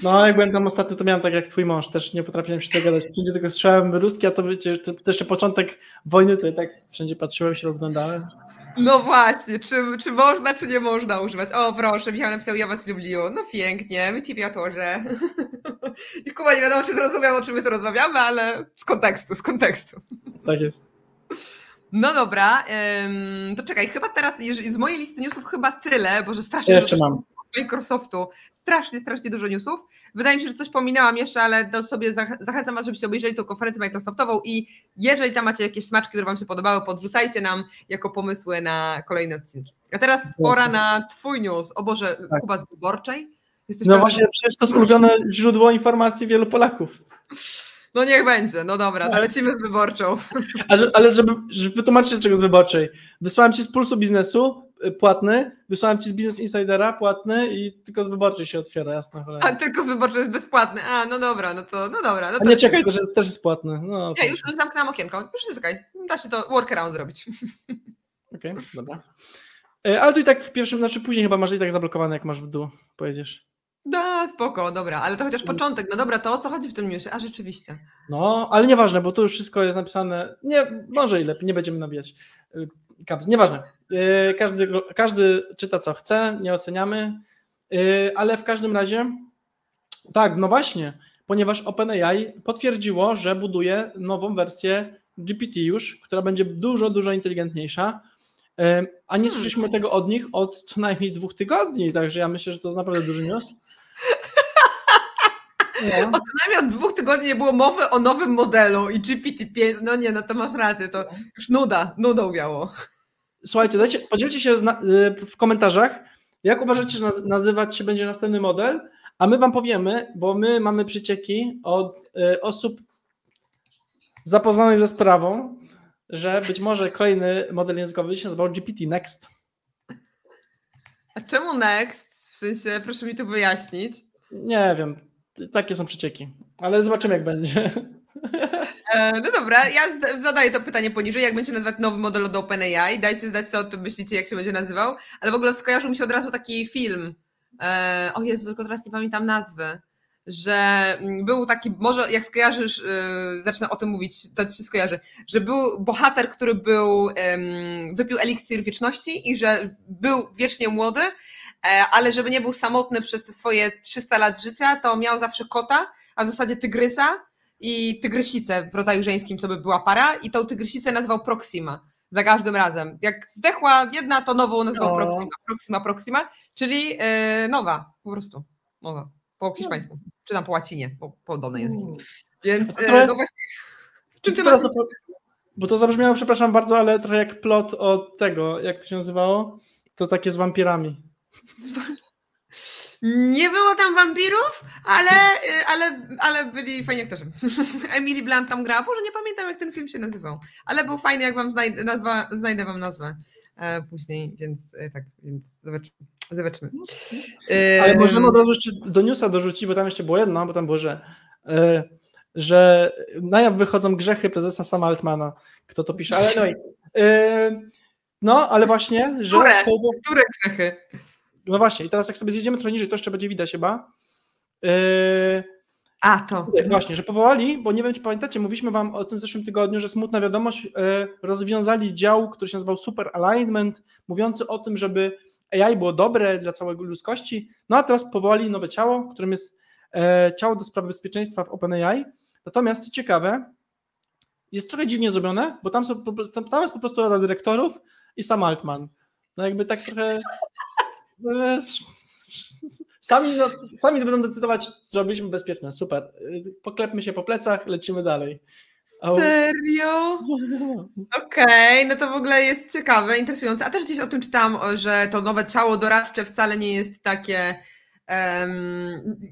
No, jak byłem tam ostatnio, to miałem tak jak twój mąż, też nie potrafiłem się dogadać. Wszędzie tylko słyszałem ruski, a to wiecie, to jeszcze początek wojny, to ja tak wszędzie patrzyłem, się rozglądałem. No właśnie, czy można, czy nie można używać? O proszę, Michał napisał, ja was lubię. No pięknie, my ciebie тоже. I Kuba nie wiadomo, czy zrozumiał, o czym my tu rozmawiamy, ale z kontekstu. Tak jest. No dobra, to czekaj, chyba teraz z mojej listy newsów chyba tyle, bo że strasznie jeszcze mam. Microsoftu, strasznie dużo newsów. Wydaje mi się, że coś pominęłam jeszcze, ale to sobie zachęcam was, żebyście obejrzeli tą konferencję Microsoftową i jeżeli tam macie jakieś smaczki, które wam się podobały, podrzucajcie nam jako pomysły na kolejne odcinki. A teraz pora na twój news. O Boże, tak. Kuba z Wyborczej? No właśnie, przecież to jest ulubione źródło informacji wielu Polaków. No niech będzie, no dobra, to lecimy z Wyborczą. Ale żeby wytłumaczyć, czego z Wyborczej. Wysłałem ci z Pulsu Biznesu płatny, wysłałem ci z Business Insidera płatny i tylko z Wyborczej się otwiera, jasno. A tylko z Wyborczej jest bezpłatny. A, no dobra, no to. A nie, czekaj, też jest płatny. No, nie, już zamknęłam okienko, już jest okej. Da się to workaround zrobić. Okej, dobra. Ale tu i tak w pierwszym, znaczy później chyba masz i tak zablokowane, jak masz w dół, pojedziesz. Da, spoko, dobra, ale to chociaż początek. No dobra, to o co chodzi w tym newsie? A rzeczywiście. No, ale nieważne, bo tu już wszystko jest napisane. Nie, może i lepiej, nie będziemy nabijać. Nieważne. Każdy czyta co chce, nie oceniamy, ale w każdym razie tak, no właśnie, ponieważ OpenAI potwierdziło, że buduje nową wersję GPT już, która będzie dużo inteligentniejsza, a nie słyszeliśmy tego od nich od co najmniej 2 tygodni, także ja myślę, że to jest naprawdę duży news. No. O co najmniej od 2 tygodni nie było mowy o nowym modelu i GPT-5, no nie, no to masz rację, to już nudą miało. Słuchajcie, podzielcie się w komentarzach, jak uważacie, że nazywać się będzie następny model, a my wam powiemy, bo my mamy przecieki od osób zapoznanych ze sprawą, że być może kolejny model językowy się nazywał GPT Next. A czemu Next? W sensie, proszę mi tu wyjaśnić. Nie wiem, takie są przecieki, ale zobaczymy jak będzie. No dobra, ja zadaję to pytanie poniżej, jak będzie nazywać nowy model od OpenAI. Dajcie znać, co o tym myślicie, jak się będzie nazywał. Ale w ogóle skojarzył mi się od razu taki film. O Jezu, tylko teraz nie pamiętam nazwy. Że był taki, może jak skojarzysz, zacznę o tym mówić, to ci się skojarzy, że był bohater, który wypił eliksir wieczności i że był wiecznie młody, ale żeby nie był samotny przez te swoje 300 lat życia, to miał zawsze kota, a w zasadzie tygrysa i tygrysicę w rodzaju żeńskim, co by była para, i tą tygrysicę nazywał Proxima. za każdym razem. Jak zdechła jedna, to nową nazwał Proxima, czyli nowa, po prostu. Nowa, po hiszpańsku, czy tam po łacinie, po podobne języki. Więc no właśnie. Czy ty teraz bo to zabrzmiało, przepraszam bardzo, ale trochę jak plot od tego, jak to się nazywało, to takie z wampirami. Nie było tam wampirów, ale byli fajni aktorzy. Emily Blunt tam grała, Boże, nie pamiętam jak ten film się nazywał, ale był fajny, jak wam znajdę wam nazwę później, więc tak, więc zobaczymy. Ale możemy od razu jeszcze do newsa dorzucić, bo tam jeszcze było jedno, bo tam było, że na jaw wychodzą grzechy prezesa Sama Altmana. Kto to pisze? Ale no, ale właśnie, że... Które grzechy? No właśnie, i teraz jak sobie zjedziemy trochę niżej, to jeszcze będzie widać chyba. Właśnie, że powołali, bo nie wiem, czy pamiętacie, mówiliśmy wam o tym w zeszłym tygodniu, że smutna wiadomość, rozwiązali dział, który się nazywał Super Alignment, mówiący o tym, żeby AI było dobre dla całej ludzkości, no a teraz powołali nowe ciało, którym jest ciało do spraw bezpieczeństwa w OpenAI. Natomiast co ciekawe, jest trochę dziwnie zrobione, bo tam jest po prostu rada dyrektorów i Sam Altman. No jakby tak trochę... Sami będą decydować, że robiliśmy bezpieczne. Super. Poklepmy się po plecach, lecimy dalej. Serio? Okej, no to w ogóle jest ciekawe, interesujące. A też gdzieś o tym czytałam, że to nowe ciało doradcze wcale nie jest takie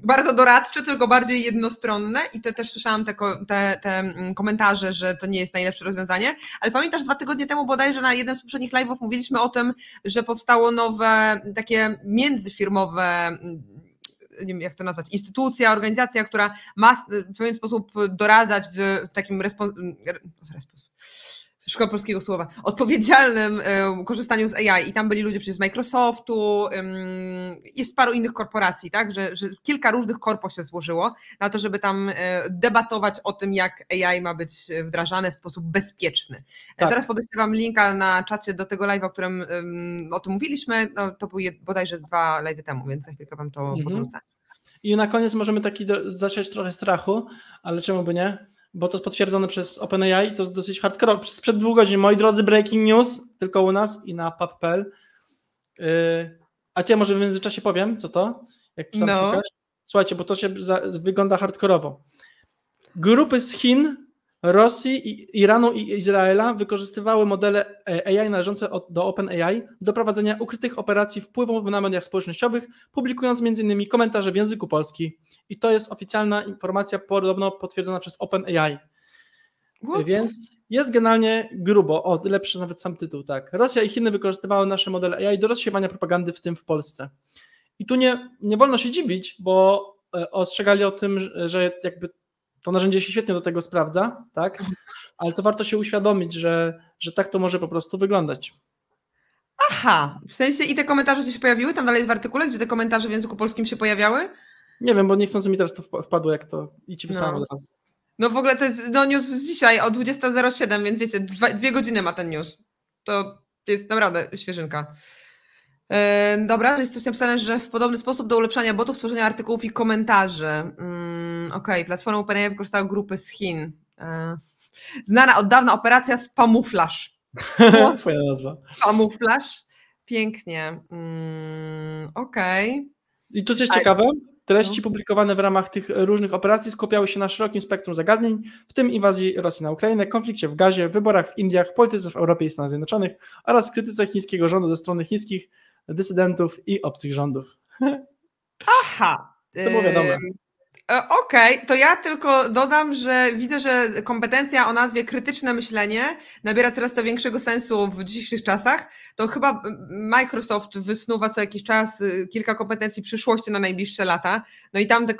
bardzo doradcze, tylko bardziej jednostronne i to też słyszałam te komentarze, że to nie jest najlepsze rozwiązanie, ale pamiętasz 2 tygodnie temu bodajże na jednym z poprzednich live'ów mówiliśmy o tym, że powstało nowe takie międzyfirmowe, nie wiem jak to nazwać, instytucja, organizacja, która ma w pewien sposób doradzać w takim szkoła polskiego słowa, odpowiedzialnym korzystaniu z AI i tam byli ludzie przecież z Microsoftu, jest paru innych korporacji, tak, że kilka różnych korpo się złożyło na to, żeby tam debatować o tym, jak AI ma być wdrażane w sposób bezpieczny. Tak. Teraz podaję wam linka na czacie do tego live'a, o którym o tym mówiliśmy, no, to był bodajże 2 live'y temu, więc za chwilkę wam to podrzucę. I na koniec możemy zasiać trochę strachu, ale czemu by nie? Bo to jest potwierdzone przez OpenAI, to jest dosyć hardcore. Sprzed 2 godzin, moi drodzy, breaking news, tylko u nas i na pub.pl. A ja może w międzyczasie powiem, co to? Jak tam szukasz? Słuchajcie, bo to się wygląda hardkorowo. Grupy z Chin, Rosji, Iranu i Izraela wykorzystywały modele AI należące do OpenAI do prowadzenia ukrytych operacji wpływu na mediach społecznościowych, publikując m.in. komentarze w języku polskim. I to jest oficjalna informacja, podobno potwierdzona przez OpenAI. Więc jest generalnie grubo. Lepszy nawet sam tytuł, tak. Rosja i Chiny wykorzystywały nasze modele AI do rozsiewania propagandy, w tym w Polsce. I tu nie wolno się dziwić, bo ostrzegali o tym, że jakby to narzędzie się świetnie do tego sprawdza, tak? Ale to warto się uświadomić, że tak to może po prostu wyglądać. Aha, w sensie i te komentarze gdzie się pojawiły? Tam dalej jest w artykule, gdzie te komentarze w języku polskim się pojawiały? Nie wiem, bo niechcący mi teraz to wpadło, jak to i ci wysłałem od razu. No w ogóle to jest news z dzisiaj o 20:07, więc wiecie, 2 godziny ma ten news. To jest naprawdę świeżynka. Dobra, to jest coś napisane, że w podobny sposób do ulepszania botów, tworzenia artykułów i komentarzy. Okej, platforma OpenAI wykorzystała grupy z Chin. Znana od dawna operacja Spamuflash. Twoja nazwa. Spamuflash. Pięknie. Okej. I tu coś ciekawe. Treści publikowane w ramach tych różnych operacji skupiały się na szerokim spektrum zagadnień, w tym inwazji Rosji na Ukrainę, konflikcie w Gazie, wyborach w Indiach, polityce w Europie i Stanach Zjednoczonych oraz krytyce chińskiego rządu ze strony chińskich dysydentów i obcych rządów. Aha. To było wiadome. Okej, to ja tylko dodam, że widzę, że kompetencja o nazwie krytyczne myślenie nabiera coraz to większego sensu w dzisiejszych czasach. To chyba Microsoft wysnuwa co jakiś czas kilka kompetencji przyszłości na najbliższe lata. No i tam te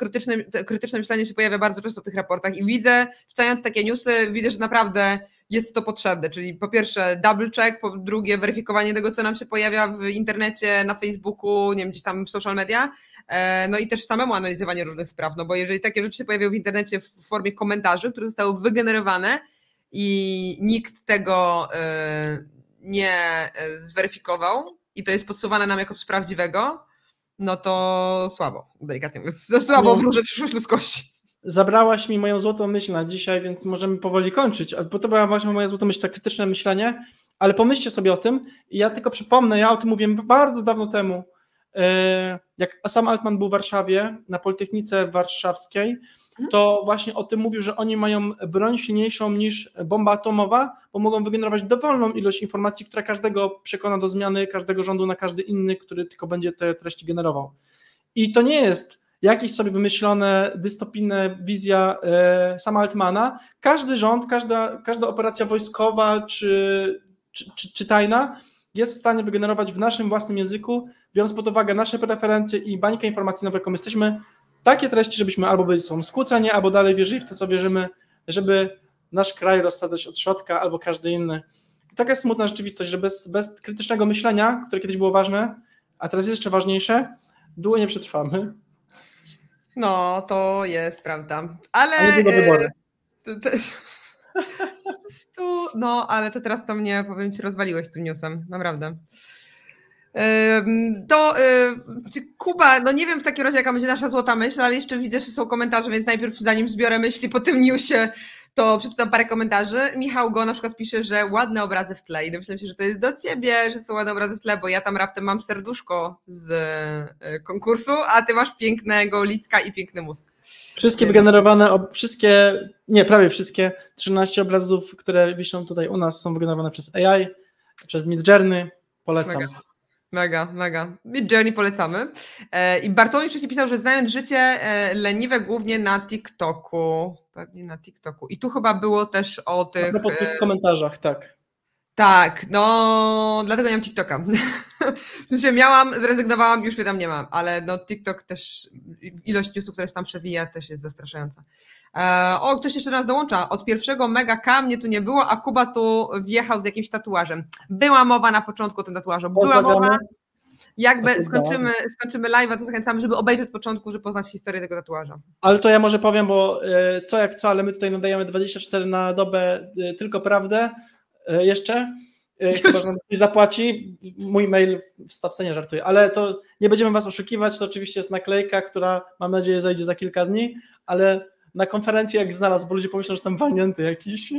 krytyczne myślenie się pojawia bardzo często w tych raportach i widzę, czytając takie newsy, widzę, że naprawdę jest to potrzebne, czyli po pierwsze double check, po drugie weryfikowanie tego, co nam się pojawia w internecie, na Facebooku, nie wiem, gdzieś tam w social media, no i też samemu analizowanie różnych spraw, no bo jeżeli takie rzeczy się pojawiają w internecie w formie komentarzy, które zostały wygenerowane i nikt tego nie zweryfikował i to jest podsuwane nam jako coś prawdziwego, no to słabo, delikatnie mówiąc, to słabo wróży przyszłość ludzkości. Zabrałaś mi moją złotą myśl na dzisiaj, więc możemy powoli kończyć, bo to była właśnie moja złota myśl, to krytyczne myślenie, ale pomyślcie sobie o tym i ja tylko przypomnę, ja o tym mówiłem bardzo dawno temu, jak sam Altman był w Warszawie, na Politechnice Warszawskiej, to właśnie o tym mówił, że oni mają broń silniejszą niż bomba atomowa, bo mogą wygenerować dowolną ilość informacji, która każdego przekona do zmiany każdego rządu na każdy inny, który tylko będzie te treści generował. I to nie jest jakieś sobie wymyślone, dystopijne wizja sama Altmana. Każdy rząd, każda operacja wojskowa czy tajna jest w stanie wygenerować w naszym własnym języku, biorąc pod uwagę nasze preferencje i bańkę informacyjną, jaką jesteśmy, takie treści, żebyśmy albo byli są skłóceni, albo dalej wierzyli w to, co wierzymy, żeby nasz kraj rozsadzać od środka, albo każdy inny. I taka jest smutna rzeczywistość, że bez krytycznego myślenia, które kiedyś było ważne, a teraz jest jeszcze ważniejsze, długo nie przetrwamy. No, to jest prawda. Ale... A nie wybory. No, ale to teraz to mnie, powiem ci, rozwaliłeś tym newsem, naprawdę. Kuba, no nie wiem w takim razie, jaka będzie nasza złota myśl, ale jeszcze widzę, że są komentarze, więc najpierw zanim zbiorę myśli po tym newsie, to przeczytam parę komentarzy. Michał Go na przykład pisze, że ładne obrazy w tle i myślę się, że to jest do ciebie, że są ładne obrazy w tle, bo ja tam raptem mam serduszko z konkursu, a ty masz pięknego listka i piękny mózg. Wszystkie wygenerowane, prawie wszystkie 13 obrazów, które wiszą tutaj u nas, są wygenerowane przez AI, przez Midjourney. Polecam. Mega. Midjourney polecamy. I Bartłomiej wcześniej pisał, że znając życie leniwe głównie na TikToku. Pewnie na TikToku. I tu chyba było też o tych... Po tych komentarzach, tak. Tak, no dlatego nie mam TikToka. W sensie zrezygnowałam, już mnie tam nie mam, ale no TikTok też, ilość newsów, które się tam przewija, też jest zastraszająca. Ktoś jeszcze do nas dołącza. Od pierwszego Mega K mnie tu nie było, a Kuba tu wjechał z jakimś tatuażem. Była mowa na początku o tym tatuażu. Była mowa. Jakby skończymy live'a, to zachęcamy, żeby obejrzeć od początku, żeby poznać historię tego tatuaża. Ale to ja może powiem, bo co jak co, ale my tutaj nadajemy 24 na dobę tylko prawdę jeszcze. Chyba, że nam nie zapłaci. Mój mail w stawce, nie żartuję, ale to nie będziemy was oszukiwać, to oczywiście jest naklejka, która mam nadzieję zajdzie za kilka dni, ale na konferencji jak znalazł, bo ludzie pomyślą, że jestem walnięty jakiś.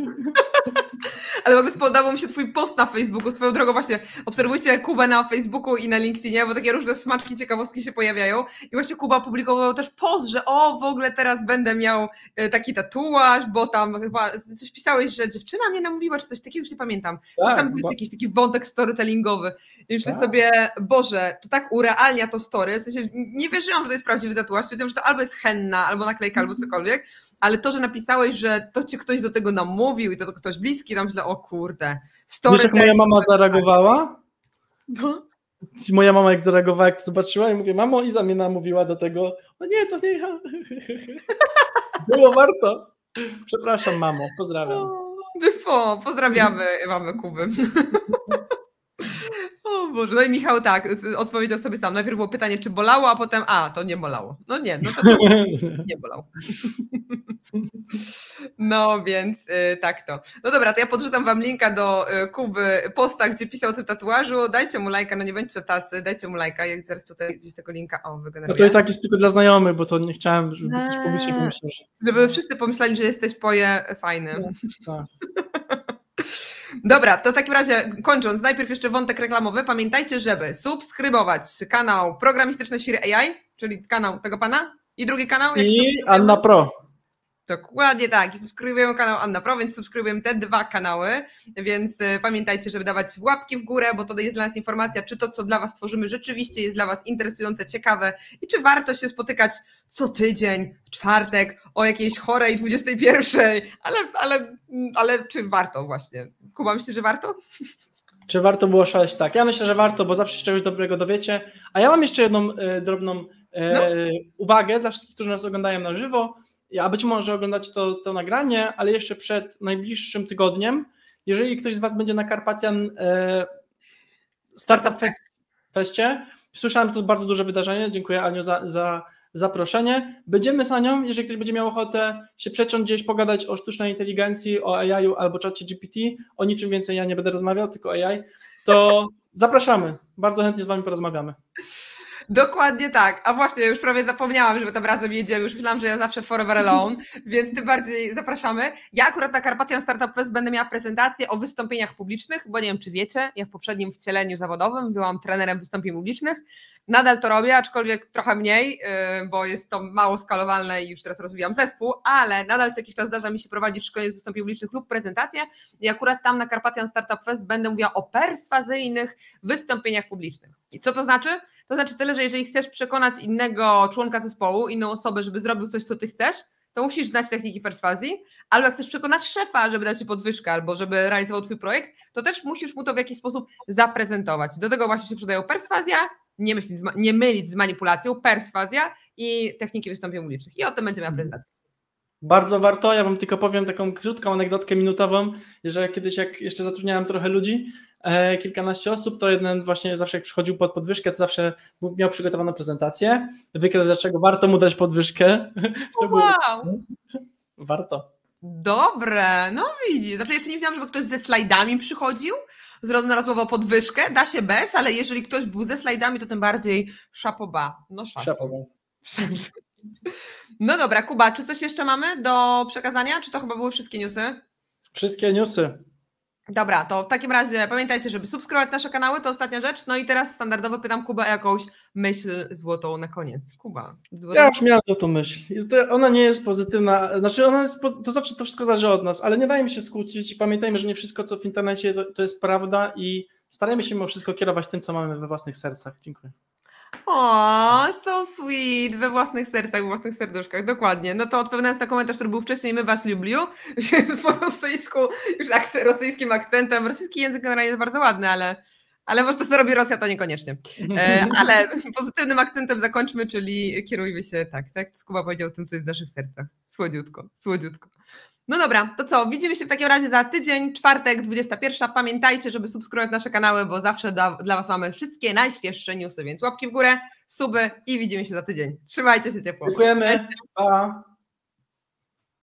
Ale jakby spodobał mi się twój post na Facebooku, swoją drogą właśnie obserwujcie Kubę na Facebooku i na LinkedInie, bo takie różne smaczki, ciekawostki się pojawiają i właśnie Kuba publikował też post, że w ogóle teraz będę miał taki tatuaż, bo tam chyba coś pisałeś, że dziewczyna mnie namówiła, czy coś takiego, już nie pamiętam. Coś tam był jakiś taki wątek storytellingowy i myślę sobie, Boże, to tak urealnia to story, w sensie nie wierzyłam, że to jest prawdziwy tatuaż, wiedziałam, że to albo jest henna, albo naklejka, albo cokolwiek, ale to, że napisałeś, że to cię ktoś do tego namówił i to ktoś bliski, tam źle, o kurde. Wiesz, jak moja mama zareagowała? No. Moja mama jak zareagowała, jak to zobaczyła i mówię, mamo, Iza mnie namówiła do tego. O nie, to nie ja. Było warto. Przepraszam, mamo, pozdrawiam. Pozdrawiamy mamę Kuby. O Boże, no i Michał tak, odpowiedział sobie sam. Najpierw było pytanie, czy bolało, a potem, to nie bolało. No nie, no to nie bolało. No więc tak to. No dobra, to ja podrzucam wam linka do Kuby posta, gdzie pisał o tym tatuażu. Dajcie mu lajka, no nie bądźcie tacy, dajcie mu lajka, jak zaraz tutaj gdzieś tego linka wygeneruję. No to i tak jest tylko dla znajomych, bo to nie chciałem, żeby ktoś pomyślał. Żeby wszyscy pomyśleli, że jesteś fajny. No, tak. Dobra, to w takim razie kończąc, najpierw jeszcze wątek reklamowy. Pamiętajcie, żeby subskrybować kanał Programistyczne Świry AI, czyli kanał tego pana i drugi kanał. I Anna Pro. Dokładnie tak. I subskrybujemy kanał Anna Pro, więc subskrybujemy te dwa kanały, więc pamiętajcie, żeby dawać łapki w górę, bo to jest dla nas informacja, czy to, co dla was tworzymy, rzeczywiście jest dla was interesujące, ciekawe i czy warto się spotykać co tydzień, w czwartek, o jakiejś chorej 21, ale czy warto właśnie? Kuba, myślisz, że warto? Czy warto było szaleć? Tak, ja myślę, że warto, bo zawsze się czegoś dobrego dowiecie. A ja mam jeszcze jedną drobną uwagę dla wszystkich, którzy nas oglądają na żywo, a być może oglądacie to nagranie, ale jeszcze przed najbliższym tygodniem, jeżeli ktoś z was będzie na Carpathian Startup Festie, słyszałem, że to jest bardzo duże wydarzenie, dziękuję Aniu za zaproszenie. Będziemy z Anią, jeżeli ktoś będzie miał ochotę się przeciąć gdzieś, pogadać o sztucznej inteligencji, o AI-u albo czacie GPT, o niczym więcej ja nie będę rozmawiał, tylko AI, to zapraszamy. Bardzo chętnie z wami porozmawiamy. Dokładnie tak. A właśnie, już prawie zapomniałam, że tam razem jedziemy. Już myślałam, że ja zawsze forever alone, więc tym bardziej zapraszamy. Ja akurat na Carpathian Startup Fest będę miała prezentację o wystąpieniach publicznych, bo nie wiem, czy wiecie, ja w poprzednim wcieleniu zawodowym byłam trenerem wystąpień publicznych. Nadal to robię, aczkolwiek trochę mniej, bo jest to mało skalowalne i już teraz rozwijam zespół, ale nadal co jakiś czas zdarza mi się prowadzić szkolenie z wystąpień publicznych lub prezentacje i akurat tam na Carpathian Startup Fest będę mówiła o perswazyjnych wystąpieniach publicznych. I co to znaczy? To znaczy tyle, że jeżeli chcesz przekonać innego członka zespołu, inną osobę, żeby zrobił coś, co ty chcesz, to musisz znać techniki perswazji, albo jak chcesz przekonać szefa, żeby dać ci podwyżkę, albo żeby realizował twój projekt, to też musisz mu to w jakiś sposób zaprezentować. Do tego właśnie się przydają perswazja, nie mylić z manipulacją, perswazja i techniki wystąpień publicznych. I o tym będzie miała prezentacja. Bardzo warto, ja wam tylko powiem taką krótką anegdotkę minutową, że kiedyś jak jeszcze zatrudniałem trochę ludzi, kilkanaście osób, to jeden właśnie zawsze jak przychodził pod podwyżkę, to zawsze miał przygotowaną prezentację, wykres dlaczego warto mu dać podwyżkę. To wow! Warto. Dobre, no widzisz, znaczy jeszcze nie widziałam, żeby ktoś ze slajdami przychodził, na rozmowę o podwyżkę, da się bez, ale jeżeli ktoś był ze slajdami, to tym bardziej szapoba, no szacun. No dobra, Kuba, czy coś jeszcze mamy do przekazania, czy to chyba były wszystkie newsy? Wszystkie newsy. Dobra, to w takim razie pamiętajcie, żeby subskrybować nasze kanały, to ostatnia rzecz. No i teraz standardowo pytam Kubę o jakąś myśl złotą na koniec. Kuba. Ja już miałem tą myśl. Ona nie jest pozytywna, znaczy to wszystko zależy od nas, ale nie dajmy się skłócić i pamiętajmy, że nie wszystko, co w internecie to jest prawda i starajmy się mimo wszystko kierować tym, co mamy we własnych sercach. Dziękuję. O, so sweet, we własnych sercach, we własnych serduszkach, dokładnie. No to odpowiadając na komentarz, który był wcześniej, my was lubią, po rosyjsku, już rosyjskim akcentem. Rosyjski język generalnie jest bardzo ładny, ale może to, co robi Rosja, to niekoniecznie. Ale pozytywnym akcentem zakończmy, czyli kierujmy się tak, Kuba powiedział tym, co jest w naszych sercach. Słodziutko, słodziutko. No dobra, to co? Widzimy się w takim razie za tydzień, czwartek, 21. Pamiętajcie, żeby subskrybować nasze kanały, bo zawsze dla was mamy wszystkie najświeższe newsy, więc łapki w górę, suby i widzimy się za tydzień. Trzymajcie się ciepło. Dziękujemy. Pa.